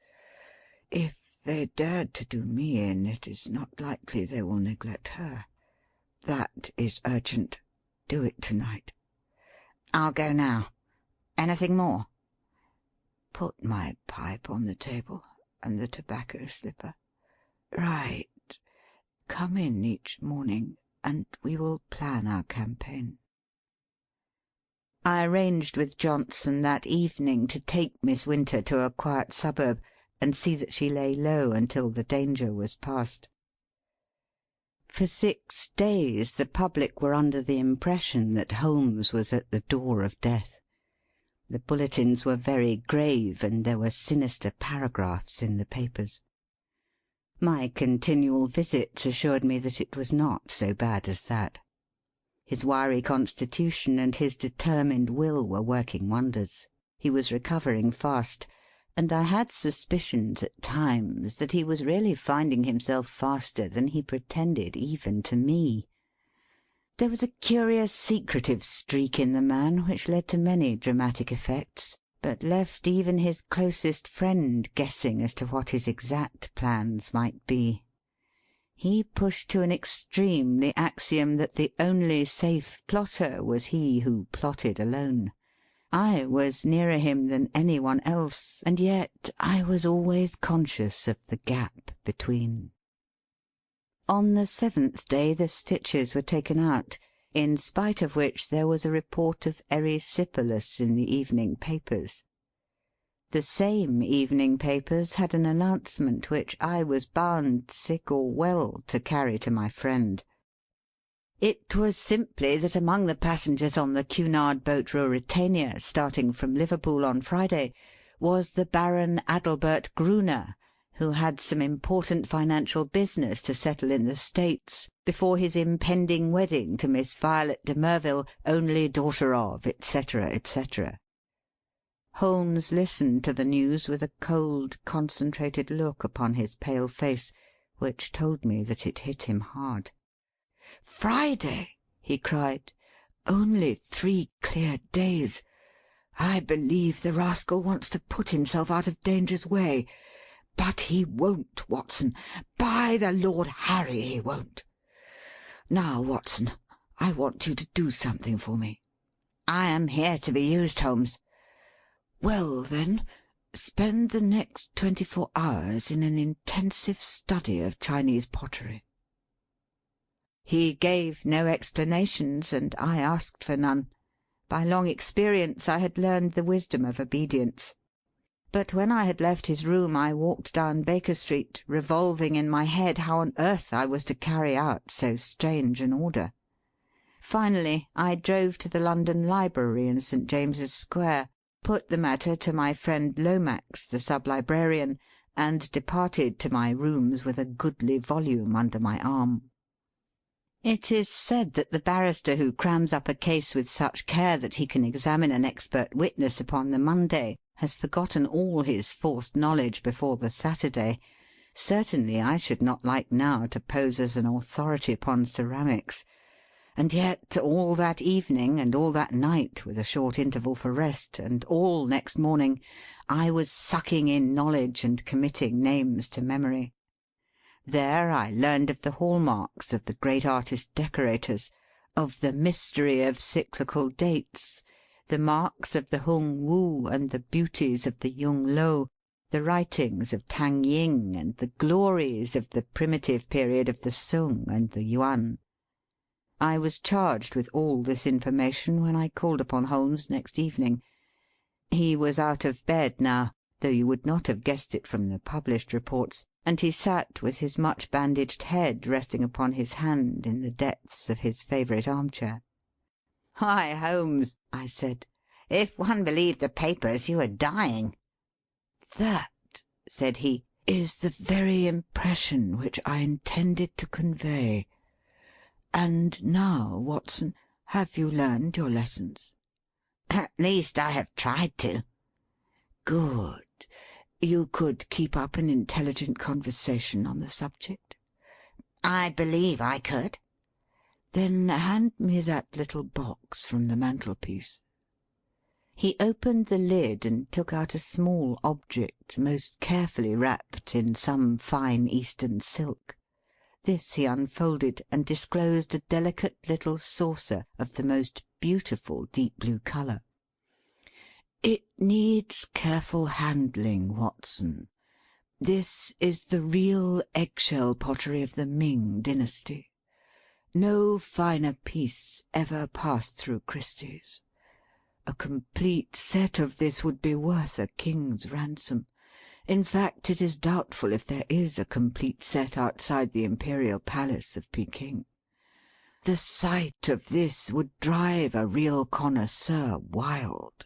If they dared to do me in, it is not likely they will neglect her. That is urgent. Do it tonight." "I'll go now. Anything more?" "Put my pipe on the table, and the tobacco slipper. Right. Come in each morning, and we will plan our campaign." I arranged with Johnson that evening to take Miss Winter to a quiet suburb and see that she lay low until the danger was past. For 6 days the public were under the impression that Holmes was at the door of death. The bulletins were very grave, and there were sinister paragraphs in the papers. My continual visits assured me that it was not so bad as that. His wiry constitution and his determined will were working wonders. He was recovering fast, and I had suspicions at times that he was really finding himself faster than he pretended even to me. There was a curious secretive streak in the man which led to many dramatic effects, but left even his closest friend guessing as to what his exact plans might be. He pushed to an extreme the axiom that the only safe plotter was he who plotted alone. I was nearer him than any one else, and yet I was always conscious of the gap between. On the 7th day the stitches were taken out, in spite of which there was a report of erysipelas in the evening papers. The same evening papers had an announcement which I was bound, sick or well, to carry to my friend. It was simply that among the passengers on the Cunard boat Ruritania, starting from Liverpool on Friday, was the Baron Adelbert Gruner, who had some important financial business to settle in the States before his impending wedding to Miss Violet de Merville, only daughter of, etc., etc. Holmes listened to the news with a cold, concentrated look upon his pale face, which told me that it hit him hard. "Friday!" he cried. "Only 3 clear days! I believe the rascal wants to put himself out of danger's way. But he won't, Watson. By the Lord Harry, he won't. Now, Watson, I want you to do something for me." "I am here to be used, Holmes." "Well, then, spend the next 24 hours in an intensive study of Chinese pottery." He gave no explanations, and I asked for none. By long experience I had learned the wisdom of obedience. But when I had left his room I walked down Baker Street, revolving in my head how on earth I was to carry out so strange an order. Finally I drove to the London Library in St. James's Square, put the matter to my friend Lomax, the sub-librarian, and departed to my rooms with a goodly volume under my arm. It is said that the barrister who crams up a case with such care that he can examine an expert witness upon the Monday has forgotten all his forced knowledge before the Saturday. Certainly I should not like now to pose as an authority upon ceramics. And yet all that evening, and all that night with a short interval for rest, and all next morning, I was sucking in knowledge and committing names to memory. There I learned of the hallmarks of the great artist-decorators, of the mystery of cyclical dates, the marks of the Hung Wu and the beauties of the Yung Lo, the writings of Tang Ying and the glories of the primitive period of the Sung and the Yuan. I was charged with all this information when I called upon Holmes next evening. He was out of bed now, though you would not have guessed it from the published reports, and he sat with his much-bandaged head resting upon his hand in the depths of his favourite arm-chair. "Why, Holmes," I said, "if one believed the papers, you were dying." "That," said he, "is the very impression which I intended to convey. And now, Watson, have you learned your lessons?" "At least I have tried to." "Good. You could keep up an intelligent conversation on the subject?" "I believe I could." "Then hand me that little box from the mantelpiece." He opened the lid and took out a small object most carefully wrapped in some fine Eastern silk. This he unfolded and disclosed a delicate little saucer of the most beautiful deep blue colour. "It needs careful handling, Watson. This is the real eggshell pottery of the Ming dynasty. No finer piece ever passed through Christie's. A complete set of this would be worth a king's ransom. In fact, it is doubtful if there is a complete set outside the Imperial Palace of Peking. The sight of this would drive a real connoisseur wild."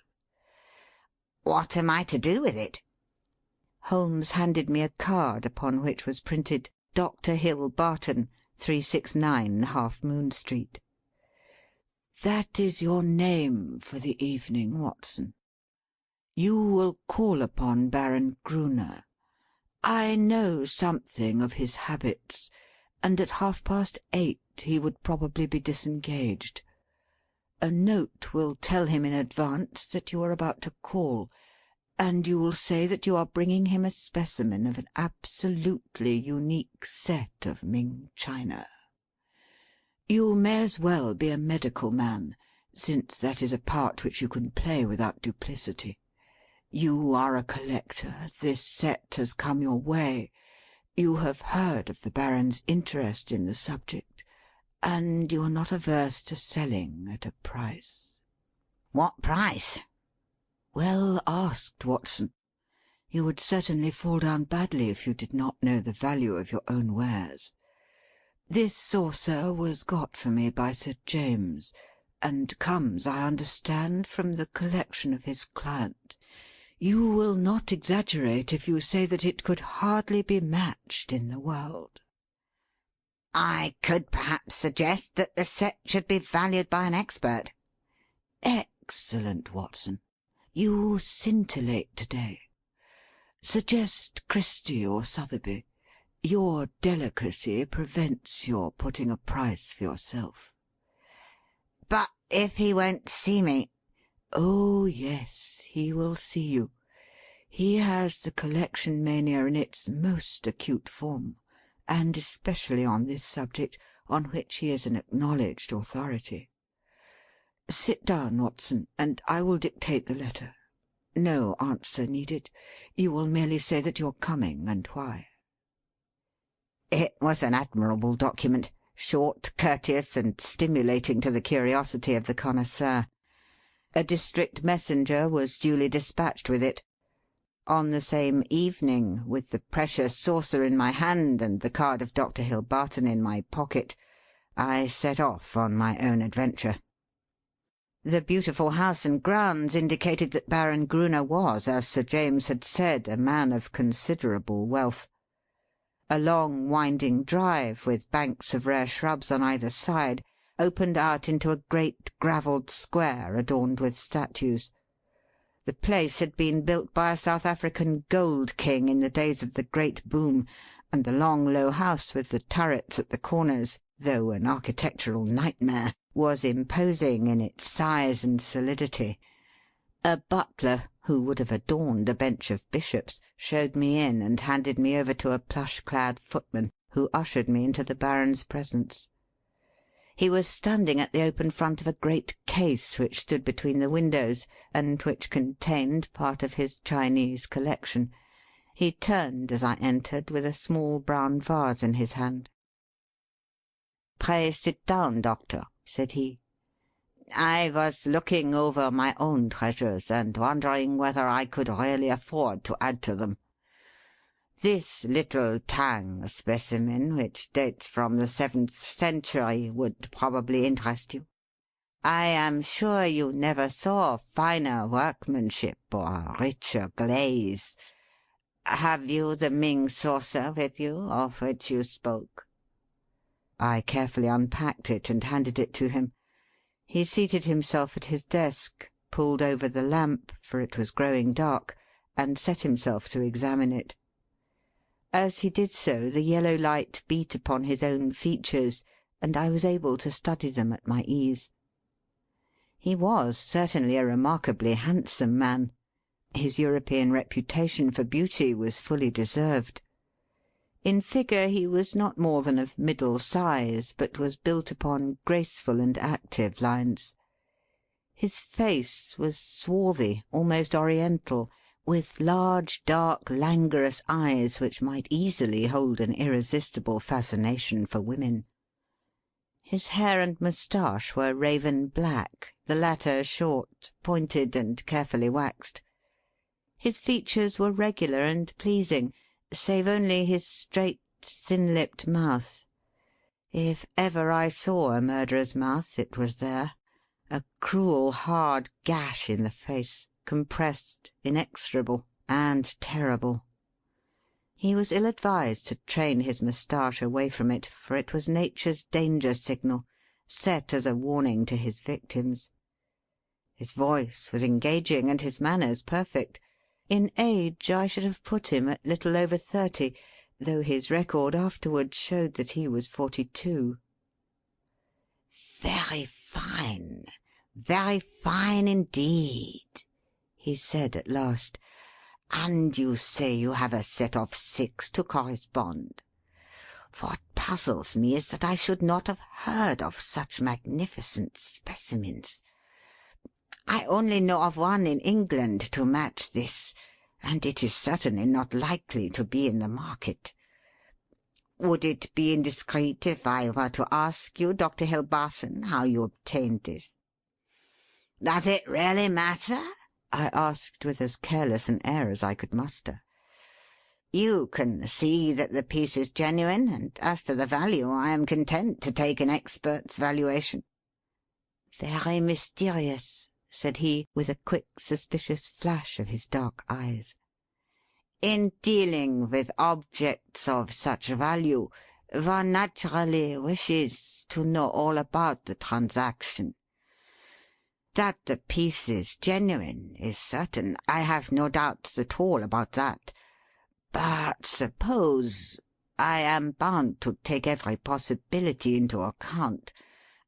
"What am I to do with it?" Holmes handed me a card upon which was printed "Dr. Hill Barton, 369 Half Moon Street." "That is your name for the evening, Watson. You will call upon Baron Gruner. I know something of his habits, and at 8:30 he would probably be disengaged. A note will tell him in advance that you are about to call, and you will say that you are bringing him a specimen of an absolutely unique set of Ming china. You may as well be a medical man, since that is a part which you can play without duplicity. You are a collector. This set has come your way. You have heard of the Baron's interest in the subject, and you are not averse to selling at a price." "What price?" "Well asked, Watson. You would certainly fall down badly if you did not know the value of your own wares. This saucer was got for me by Sir James, and comes, I understand, from the collection of his client. You will not exaggerate if you say that it could hardly be matched in the world." "I could perhaps suggest that the set should be valued by an expert." "Excellent, Watson. You scintillate to-day. Suggest Christie or Sotheby. Your delicacy prevents your putting a price for yourself." "But if he won't see me?" "Oh, yes, he will see you. He has the collection mania in its most acute form, and especially on this subject, on which he is an acknowledged authority. Sit down, Watson, and I will dictate the letter. No answer needed. You will merely say that you're coming, and why." It was an admirable document, short, courteous, and stimulating to the curiosity of the connoisseur. A district messenger was duly dispatched with it. On the same evening, with the precious saucer in my hand and the card of Dr. Hilbarton in my pocket, I set off on my own adventure. The beautiful house and grounds indicated that Baron Gruner was, as Sir James had said, a man of considerable wealth. A long winding drive, with banks of rare shrubs on either side, opened out into a great gravelled square adorned with statues. The place had been built by a South African gold king in the days of the great boom, and the long low house with the turrets at the corners, though an architectural nightmare, was imposing in its size and solidity. A butler, who would have adorned a bench of bishops, showed me in and handed me over to a plush-clad footman, who ushered me into the Baron's presence. He was standing at the open front of a great case which stood between the windows, and which contained part of his Chinese collection. He turned as I entered with a small brown vase in his hand. "Pray sit down, Doctor," said he. "I was looking over my own treasures and wondering whether I could really afford to add to them. This little Tang specimen, which dates from the 7th century, would probably interest you. I am sure you never saw finer workmanship or richer glaze. Have you the Ming saucer with you, of which you spoke?" I carefully unpacked it and handed it to him. He seated himself at his desk, pulled over the lamp, for it was growing dark, and set himself to examine it. As he did so, the yellow light beat upon his own features, and I was able to study them at my ease. He was certainly a remarkably handsome man. His European reputation for beauty was fully deserved. In figure he was not more than of middle size, but was built upon graceful and active lines. His face was swarthy, almost oriental, with large, dark, languorous eyes which might easily hold an irresistible fascination for women. His hair and moustache were raven black, the latter short, pointed, and carefully waxed. His features were regular and pleasing, save only his straight, thin-lipped mouth. If ever I saw a murderer's mouth, it was there, a cruel, hard gash in the face, compressed, inexorable, and terrible. He was ill-advised to train his moustache away from it, for it was nature's danger signal, set as a warning to his victims. His voice was engaging and his manners perfect. In age I should have put him at little over 30, though his record afterwards showed that he was 42. "Very fine, very fine indeed," he said at last. "And you say you have a set of 6 to correspond. What puzzles me is that I should not have heard of such magnificent specimens. I only know of one in England to match this, and it is certainly not likely to be in the market. Would it be indiscreet if I were to ask you, Dr. Hilbarton, how you obtained this?" "Does it really matter?" I asked with as careless an air as I could muster. "You can see that the piece is genuine, and as to the value, I am content to take an expert's valuation." "Very mysterious," said he, with a quick, suspicious flash of his dark eyes. "In dealing with objects of such value, one naturally wishes to know all about the transaction. That the piece is genuine is certain. I have no doubts at all about that. But suppose I am bound to take every possibility into account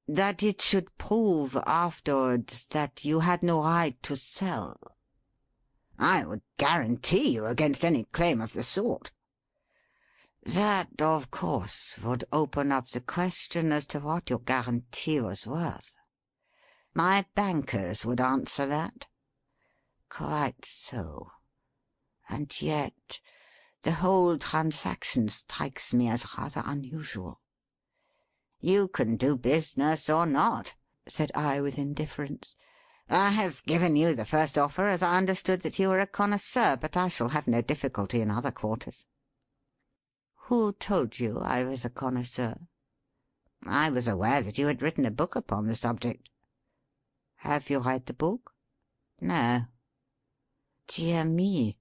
that it should prove afterwards that you had no right to sell." "I would guarantee you against any claim of the sort." "That, of course, would open up the question as to what your guarantee was worth. My bankers would answer that. Quite so. And yet the whole transaction strikes me as rather unusual. You can do business or not, said I with indifference. I have given you the first offer as I understood that you were a connoisseur, but I shall have no difficulty in other quarters. Who told you I was a connoisseur? I was aware that you had written a book upon the subject. Have you read the book? No. Dear me,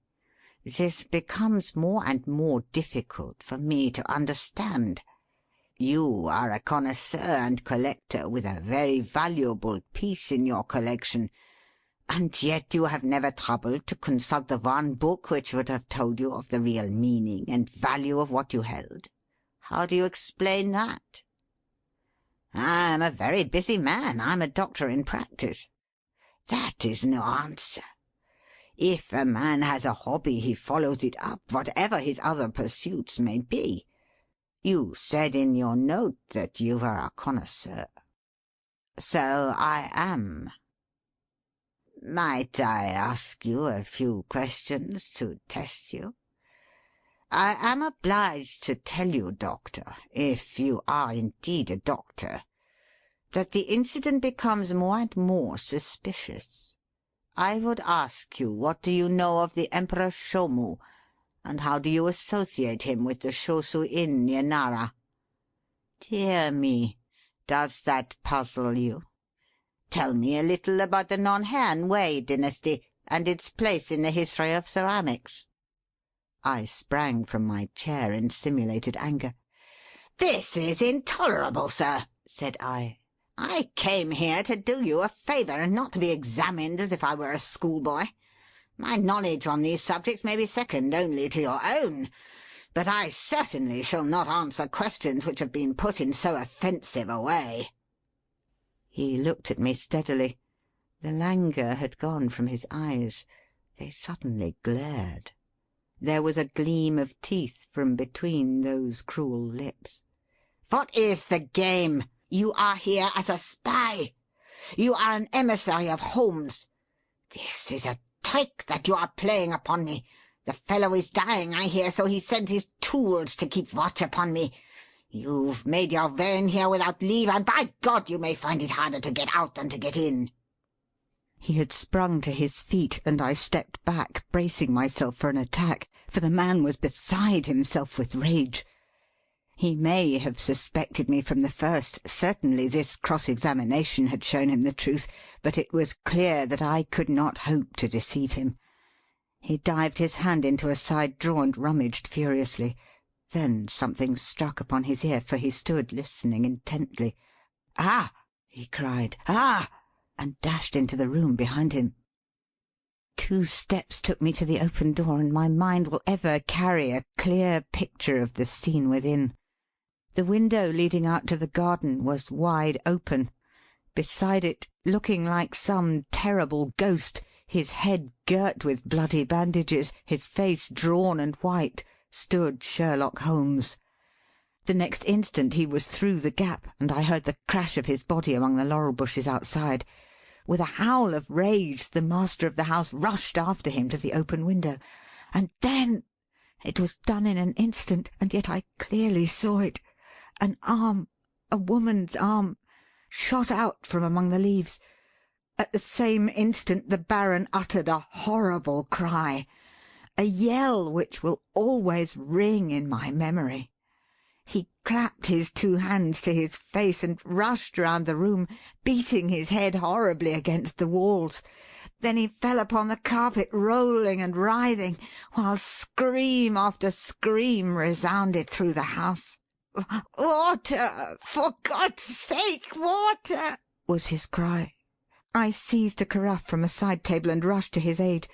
this becomes more and more difficult for me to understand. You are a connoisseur and collector with a very valuable piece in your collection, and yet you have never troubled to consult the one book which would have told you of the real meaning and value of what you held. How do you explain that? I am a very busy man. I am a doctor in practice. That is no answer. If a man has a hobby, he follows it up, whatever his other pursuits may be. You said in your note that you were a connoisseur. So I am. Might I ask you a few questions to test you? I am obliged to tell you, Doctor, if you are indeed a doctor, that the incident becomes more and more suspicious. I would ask you, what do you know of the Emperor Shomu, and how do you associate him with the Shosu Inn near Nara? Dear me, does that puzzle you? Tell me a little about the Non-Han Wei dynasty and its place in the history of ceramics. I sprang from my chair in simulated anger. This is intolerable, sir, said I. I came here to do you a favour and not to be examined as if I were a schoolboy. My knowledge on these subjects may be second only to your own, but I certainly shall not answer questions which have been put in so offensive a way. He looked at me steadily. The languor had gone from his eyes. They suddenly glared. There was a gleam of teeth from between those cruel lips. What is the game? You are here as a spy. You are an emissary of Holmes. This is a trick that you are playing upon me. The fellow is dying, I hear, so he sent his tools to keep watch upon me. You've made your way in here without leave, and by God you may find it harder to get out than to get in. He had sprung to his feet, and I stepped back, bracing myself for an attack, for the man was beside himself with rage. He may have suspected me from the first. Certainly this cross-examination had shown him the truth, but it was clear that I could not hope to deceive him. He dived his hand into a side drawer and rummaged furiously. Then something struck upon his ear, for he stood listening intently. "Ah!" he cried. "Ah!" and dashed into the room behind him. 2 steps took me to the open door, and my mind will ever carry a clear picture of the scene within. The window leading out to the garden was wide open. Beside it, looking like some terrible ghost, his head girt with bloody bandages, his face drawn and white, stood Sherlock Holmes. The next instant he was through the gap, and I heard the crash of his body among the laurel bushes outside. With a howl of rage, the master of the house rushed after him to the open window. And then, it was done in an instant, and yet I clearly saw it, an arm, a woman's arm, shot out from among the leaves. At the same instant the Baron uttered a horrible cry, a yell which will always ring in my memory. He clapped his 2 hands to his face and rushed round the room, beating his head horribly against the walls. Then he fell upon the carpet, rolling and writhing, while scream after scream resounded through the house. "Water! For God's sake, water!" was his cry. I seized a carafe from a side table and rushed to his aid.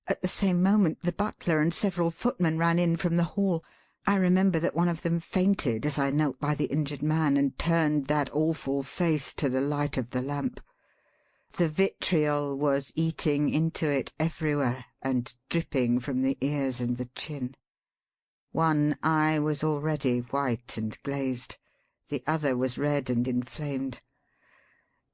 At the same moment the butler and several footmen ran in from the hall. I remember that one of them fainted as I knelt by the injured man and turned that awful face to the light of the lamp. The vitriol was eating into it everywhere and dripping from the ears and the chin. One eye was already white and glazed. The other was red and inflamed.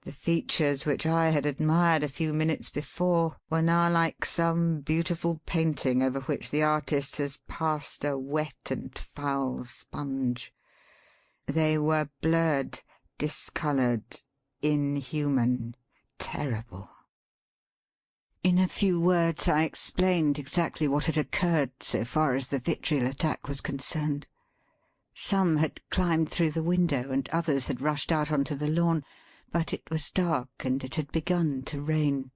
The features which I had admired a few minutes before were now like some beautiful painting over which the artist has passed a wet and foul sponge. They were blurred, discoloured, inhuman, terrible. In a few words I explained exactly what had occurred so far as the vitriol attack was concerned. Some had climbed through the window and others had rushed out onto the lawn, but it was dark and it had begun to rain.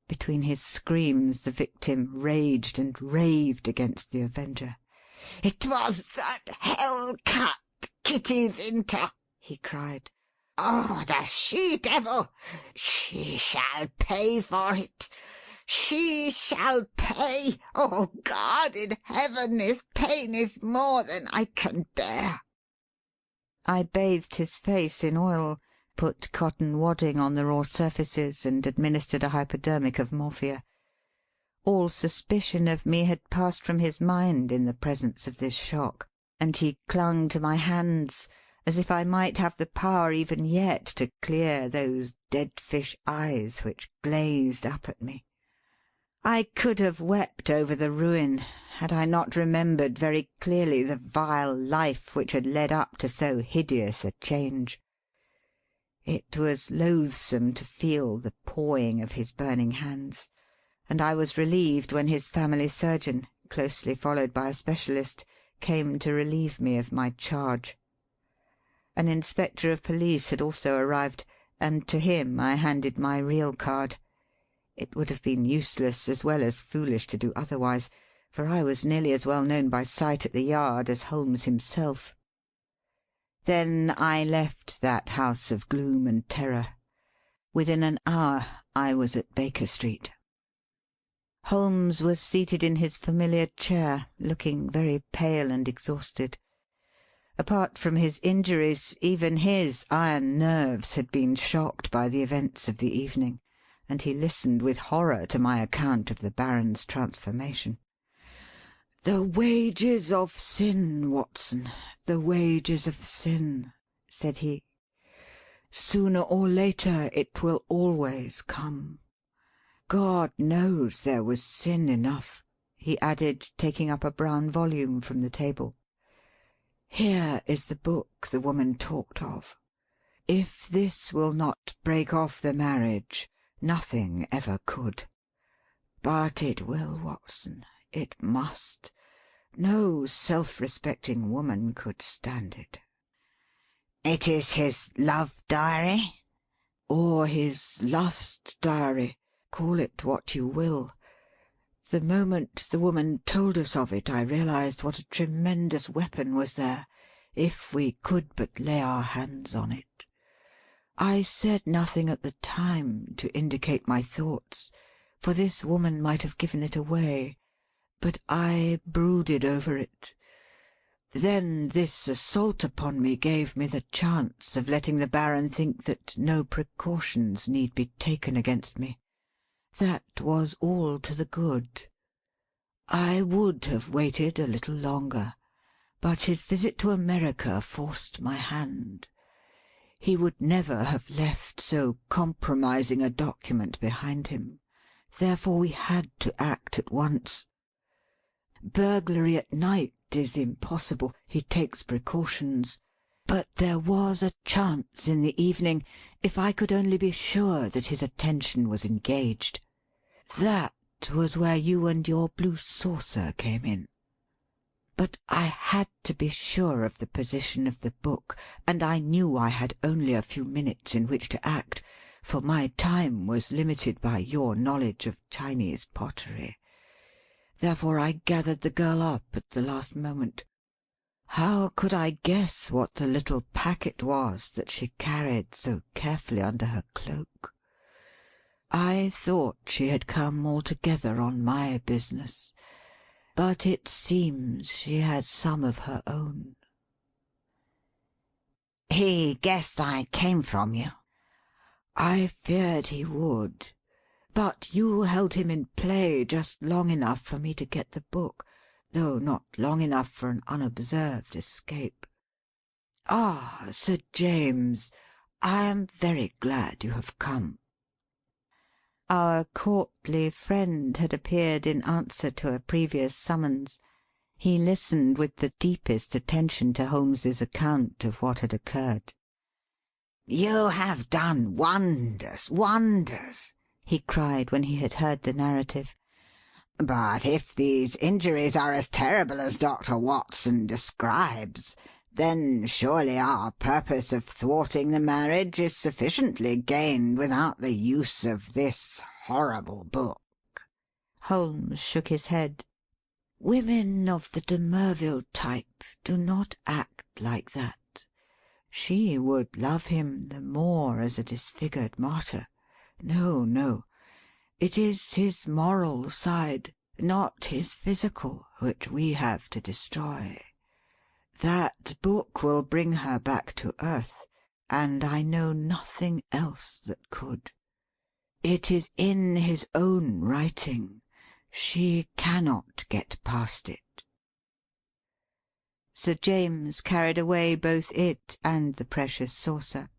Between his screams the victim raged and raved against the avenger. "It was that hell-cat, Kitty Winter!" he cried. "Oh, the she-devil! She shall pay for it! She shall pay! Oh, God in heaven, this pain is more than I can bear!" I bathed his face in oil, put cotton wadding on the raw surfaces, and administered a hypodermic of morphia. All suspicion of me had passed from his mind in the presence of this shock, and he clung to my hands as if I might have the power even yet to clear those dead fish eyes which glazed up at me. I could have wept over the ruin had I not remembered very clearly the vile life which had led up to so hideous a change. It was loathsome to feel the pawing of his burning hands, and I was relieved when his family surgeon, closely followed by a specialist, came to relieve me of my charge. An inspector of police had also arrived, and to him I handed my real card. It would have been useless as well as foolish to do otherwise, for I was nearly as well known by sight at the Yard as Holmes himself. Then I left that house of gloom and terror. Within an hour I was at Baker Street. Holmes was seated in his familiar chair, looking very pale and exhausted. Apart from his injuries, even his iron nerves had been shocked by the events of the evening, and he listened with horror to my account of the Baron's transformation. "The wages of sin, Watson, the wages of sin," said he. "Sooner or later it will always come. God knows there was sin enough," he added, taking up a brown volume from the table. "Here is the book the woman talked of. If this will not break off the marriage, nothing ever could. But it will, Watson. It must. No self-respecting woman could stand it." "It is his love diary?" "Or his lust diary. Call it what you will. The moment the woman told us of it I realized what a tremendous weapon was there, if we could but lay our hands on it. I said nothing at the time to indicate my thoughts, for this woman might have given it away, but I brooded over it. Then this assault upon me gave me the chance of letting the Baron think that no precautions need be taken against me. That was all to the good. I would have waited a little longer, but his visit to America forced my hand. He would never have left so compromising a document behind him. Therefore we had to act at once. Burglary at night is impossible. He takes precautions. But there was a chance in the evening, if I could only be sure that his attention was engaged. That was where you and your blue saucer came in. But I had to be sure of the position of the book, and I knew I had only a few minutes in which to act, for my time was limited by your knowledge of Chinese pottery. Therefore I gathered the girl up at the last moment. How could I guess what the little packet was that she carried so carefully under her cloak? I thought she had come altogether on my business, but it seems she had some of her own." "He guessed I came from you?" "I feared he would. But you held him in play just long enough for me to get the book, though not long enough for an unobserved escape. Ah, Sir James, I am very glad you have come." Our courtly friend had appeared in answer to a previous summons. He listened with the deepest attention to Holmes's account of what had occurred. "You have done wonders, wonders!" he cried when he had heard the narrative. "But if these injuries are as terrible as Dr. Watson describes, then surely our purpose of thwarting the marriage is sufficiently gained without the use of this horrible book." Holmes shook his head. "Women of the de Merville type do not act like that. She would love him the more as a disfigured martyr. No, no. It is his moral side, not his physical, which we have to destroy. That book will bring her back to earth, and I know nothing else that could. It is in his own writing. She cannot get past it." Sir James carried away both it and the precious saucer.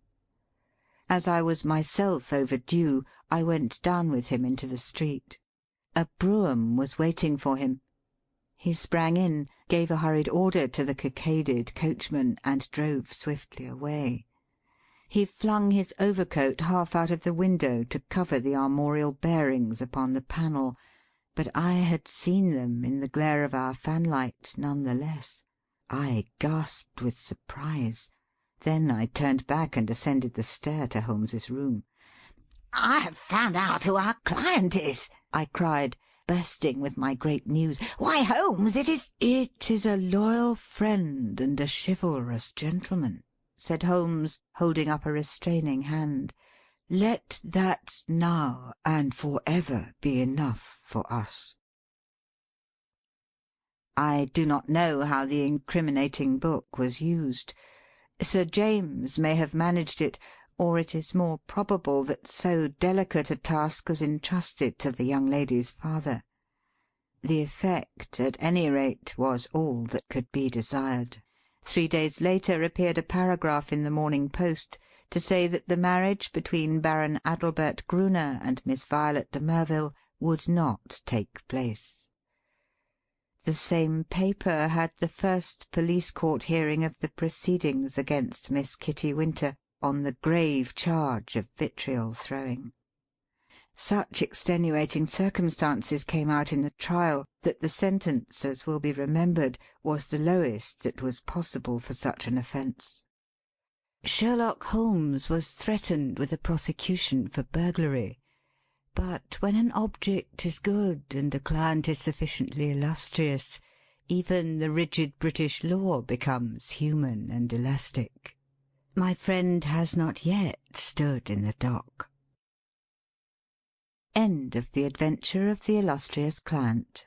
As I was myself overdue, I went down with him into the street. A brougham was waiting for him. He sprang in, gave a hurried order to the cockaded coachman, and drove swiftly away. He flung his overcoat half out of the window to cover the armorial bearings upon the panel, but I had seen them in the glare of our fanlight none the less. I gasped with surprise. Then I turned back and ascended the stair to Holmes's room. "I have found out who our client is," I cried, bursting with my great news. "Why, Holmes, it is—" "It is a loyal friend and a chivalrous gentleman," said Holmes, holding up a restraining hand. "Let that now and for ever be enough for us." I do not know how the incriminating book was used. Sir James may have managed it, or it is more probable that so delicate a task was entrusted to the young lady's father. The effect, at any rate, was all that could be desired. 3 days later appeared a paragraph in the Morning Post to say that the marriage between Baron Adelbert Gruner and Miss Violet de Merville would not take place. The same paper had the first police court hearing of the proceedings against Miss Kitty Winter on the grave charge of vitriol throwing. Such extenuating circumstances came out in the trial that the sentence, as will be remembered, was the lowest that was possible for such an offence. Sherlock Holmes was threatened with a prosecution for burglary, but when an object is good and a client is sufficiently illustrious, even the rigid British law becomes human and elastic. My friend has not yet stood in the dock. End of the adventure of the illustrious client.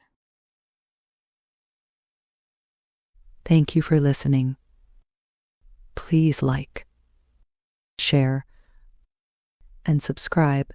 Thank you for listening. Please like, share, and subscribe.